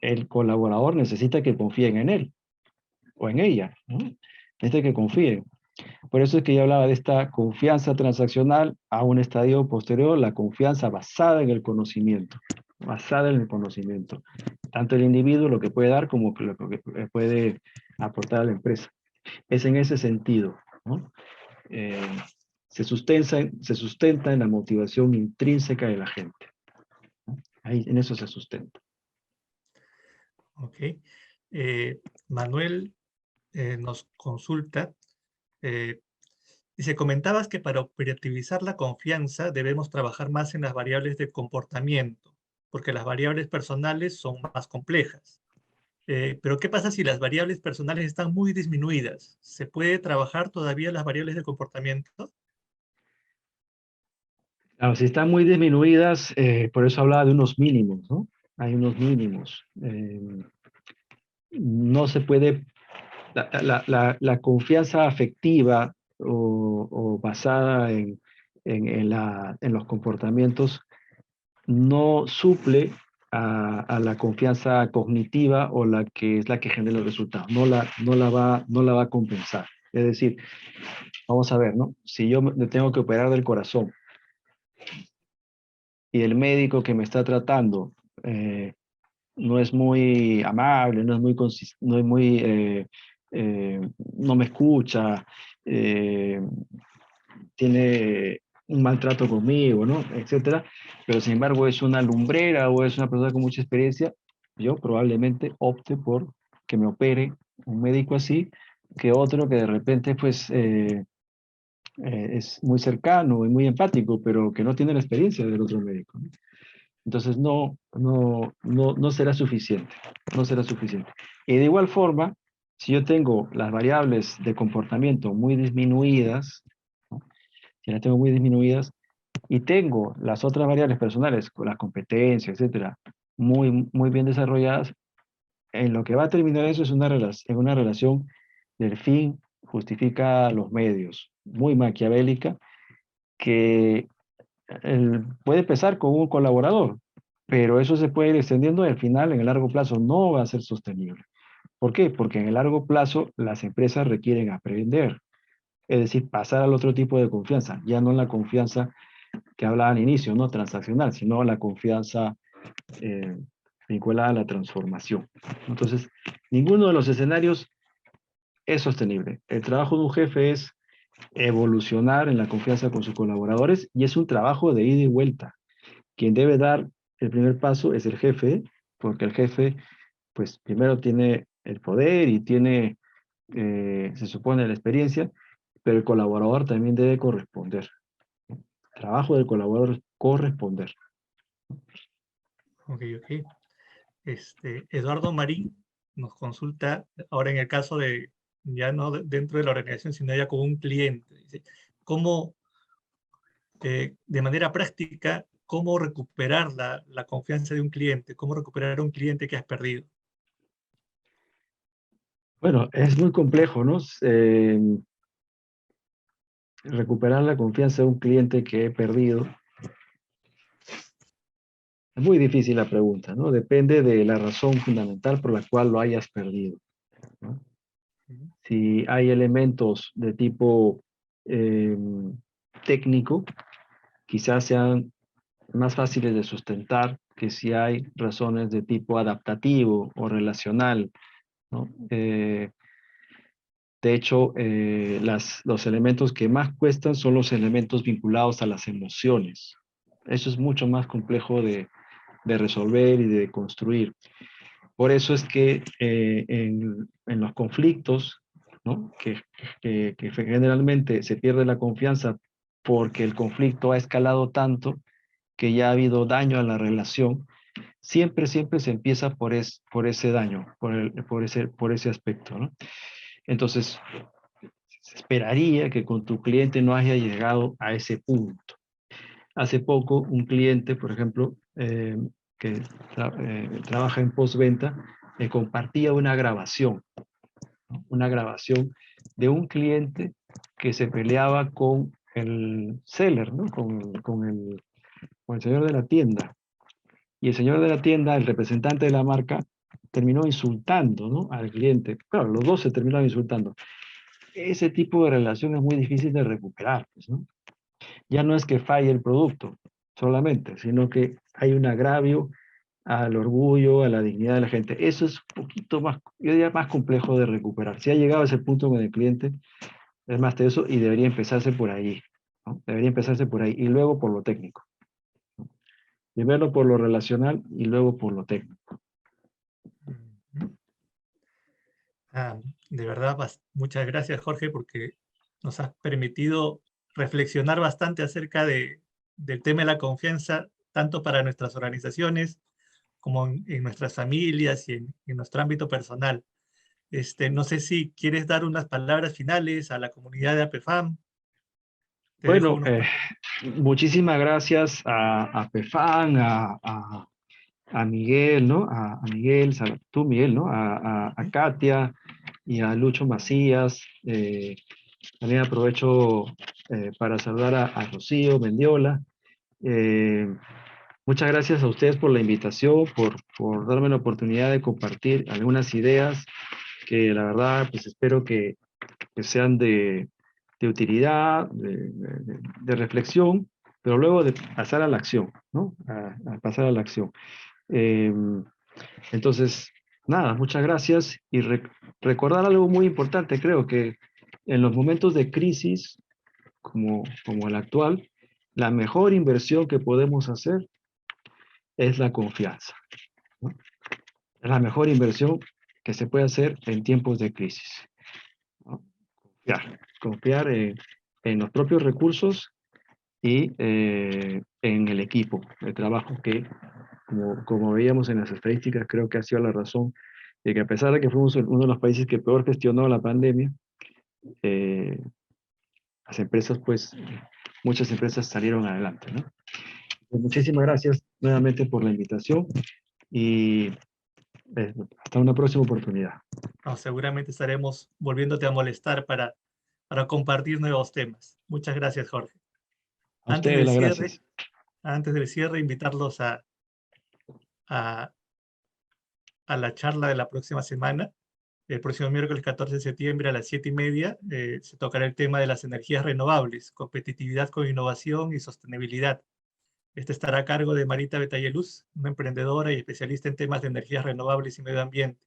el colaborador necesita que confíen en él o en ella, ¿no? Necesita que confíen. Por eso es que yo hablaba de esta confianza transaccional a un estadio posterior, la confianza basada en el conocimiento, basada en el conocimiento. Tanto el individuo lo que puede dar como lo que puede aportar a la empresa. Es en ese sentido, ¿no? Eh, se sustenta en la motivación intrínseca de la gente, ¿no? Ahí, en eso se sustenta. Ok. Manuel nos consulta. eh, Dice, comentabas que para operativizar la confianza debemos trabajar más en las variables de comportamiento, porque las variables personales son más complejas. Pero ¿qué pasa si las variables personales están muy disminuidas? ¿Se puede trabajar todavía las variables de comportamiento? Claro, si están muy disminuidas, por eso hablaba de unos mínimos, ¿no? Hay unos mínimos. No se puede, la confianza afectiva o basada en los comportamientos no suple a la confianza cognitiva o la que es la que genera el resultado. No la va a compensar. Es decir, vamos a ver, ¿no? Si yo me tengo que operar del corazón y el médico que me está tratando no es muy amable, no es muy, no me escucha, eh, tiene un maltrato conmigo, ¿no? Etcétera, pero sin embargo es una lumbrera o es una persona con mucha experiencia, yo probablemente opte por que me opere un médico así que otro que de repente pues es muy cercano y muy empático, pero que no tiene la experiencia del otro médico, ¿no? Entonces no será suficiente, no será suficiente. Y de igual forma, si yo tengo las variables de comportamiento muy disminuidas, ¿no? Si las tengo muy disminuidas y tengo las otras variables personales, con la competencia, etcétera, muy bien desarrolladas, en lo que va a terminar eso es en una relación del fin justifica los medios, muy maquiavélica, que puede pesar con un colaborador, pero eso se puede ir extendiendo y al final, en el largo plazo, no va a ser sostenible. ¿Por qué? Porque en el largo plazo las empresas requieren aprender, es decir, pasar al otro tipo de confianza, ya no la confianza que hablaba al inicio, no transaccional, sino la confianza eh, vinculada a la transformación. Entonces, ninguno de los escenarios es sostenible. El trabajo de un jefe es evolucionar en la confianza con sus colaboradores y es un trabajo de ida y vuelta. Quien debe dar el primer paso es el jefe, porque el jefe, pues primero tiene el poder y tiene, se supone, la experiencia, pero el colaborador también debe corresponder. El trabajo del colaborador es corresponder. Ok, ok. Eduardo Marín nos consulta ahora en el caso de, ya no dentro de la organización, sino ya con un cliente. Dice, ¿cómo, de manera práctica, cómo recuperar la confianza de un cliente? ¿Cómo recuperar a un cliente que has perdido? Bueno, es muy complejo, ¿no? Recuperar la confianza de un cliente que he perdido. Es muy difícil la pregunta, ¿no? Depende de la razón fundamental por la cual lo hayas perdido, ¿no? Si hay elementos de tipo eh, técnico, quizás sean más fáciles de sustentar que si hay razones de tipo adaptativo o relacional, ¿no? De hecho, los elementos que más cuestan son los elementos vinculados a las emociones. Eso es mucho más complejo de resolver y de construir. Por eso es que en los conflictos, ¿no? Que generalmente se pierde la confianza porque el conflicto ha escalado tanto que ya ha habido daño a la relación, siempre se empieza por ese daño, por ese aspecto, ¿no? Entonces, se esperaría que con tu cliente no haya llegado a ese punto. Hace poco, un cliente, por ejemplo, que trabaja en postventa, me compartía una grabación, ¿no? Una grabación de un cliente que se peleaba con el seller, ¿no? con el señor de la tienda. Y el señor de la tienda, el representante de la marca, terminó insultando, ¿no?, al cliente. Claro, los dos se terminaron insultando. Ese tipo de relación es muy difícil de recuperar, pues, ¿no? Ya no es que falle el producto solamente, sino que hay un agravio al orgullo, a la dignidad de la gente. Eso es un poquito más, yo diría, más complejo de recuperar. Si ha llegado a ese punto con el cliente, es más de eso y debería empezarse por ahí, ¿no? Debería empezarse por ahí y luego por lo técnico. Primero por lo relacional y luego por lo técnico. Ujú. Ah, de verdad, muchas gracias, Jorge, porque nos has permitido reflexionar bastante acerca del tema de la confianza, tanto para nuestras organizaciones como en nuestras familias y en nuestro ámbito personal. No sé si quieres dar unas palabras finales a la comunidad de APFAM. Te dejo Bueno, unos cuantos. muchísimas gracias a Pefán, a Miguel, ¿no? A Miguel, tú Miguel, ¿no? A Katia y a Lucho Macías. También aprovecho para saludar a Rocío Mendiola. Eh, Muchas gracias a ustedes por la invitación, por darme la oportunidad de compartir algunas ideas que la verdad pues espero que sean de utilidad, de reflexión, pero luego de pasar a la acción, ¿no? A pasar a la acción. Eh, entonces, nada, muchas gracias y recordar algo muy importante, creo que en los momentos de crisis como el actual, la mejor inversión que podemos hacer es la confianza, ¿no? Es la mejor inversión que se puede hacer en tiempos de crisis, ¿no? Confiar en los propios recursos y en el equipo de trabajo que, como veíamos en las estadísticas, creo que ha sido la razón de que a pesar de que fuimos uno de los países que peor gestionó la pandemia, eh, las empresas, pues, muchas empresas salieron adelante, ¿no? Pues muchísimas gracias nuevamente por la invitación y hasta una próxima oportunidad. No, seguramente estaremos volviéndote a molestar para compartir nuevos temas. Muchas gracias, Jorge. A Antes ustedes del las cierre, gracias. antes del cierre, invitarlos a, a la charla de la próxima semana. El próximo miércoles 14 de septiembre a las 7:30 se tocará el tema de las energías renovables, competitividad con innovación y sostenibilidad. Este estará a cargo de Marita Betayeluz, una emprendedora y especialista en temas de energías renovables y medio ambiente.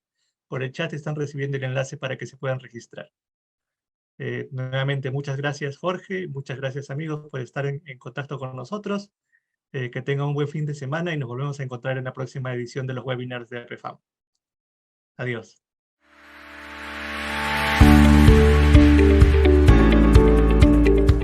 Por el chat están recibiendo el enlace para que se puedan registrar. Nuevamente, muchas gracias, Jorge. Muchas gracias, amigos, por estar en contacto con nosotros. Que tengan un buen fin de semana y nos volvemos a encontrar en la próxima edición de los webinars de APFAM. Adiós.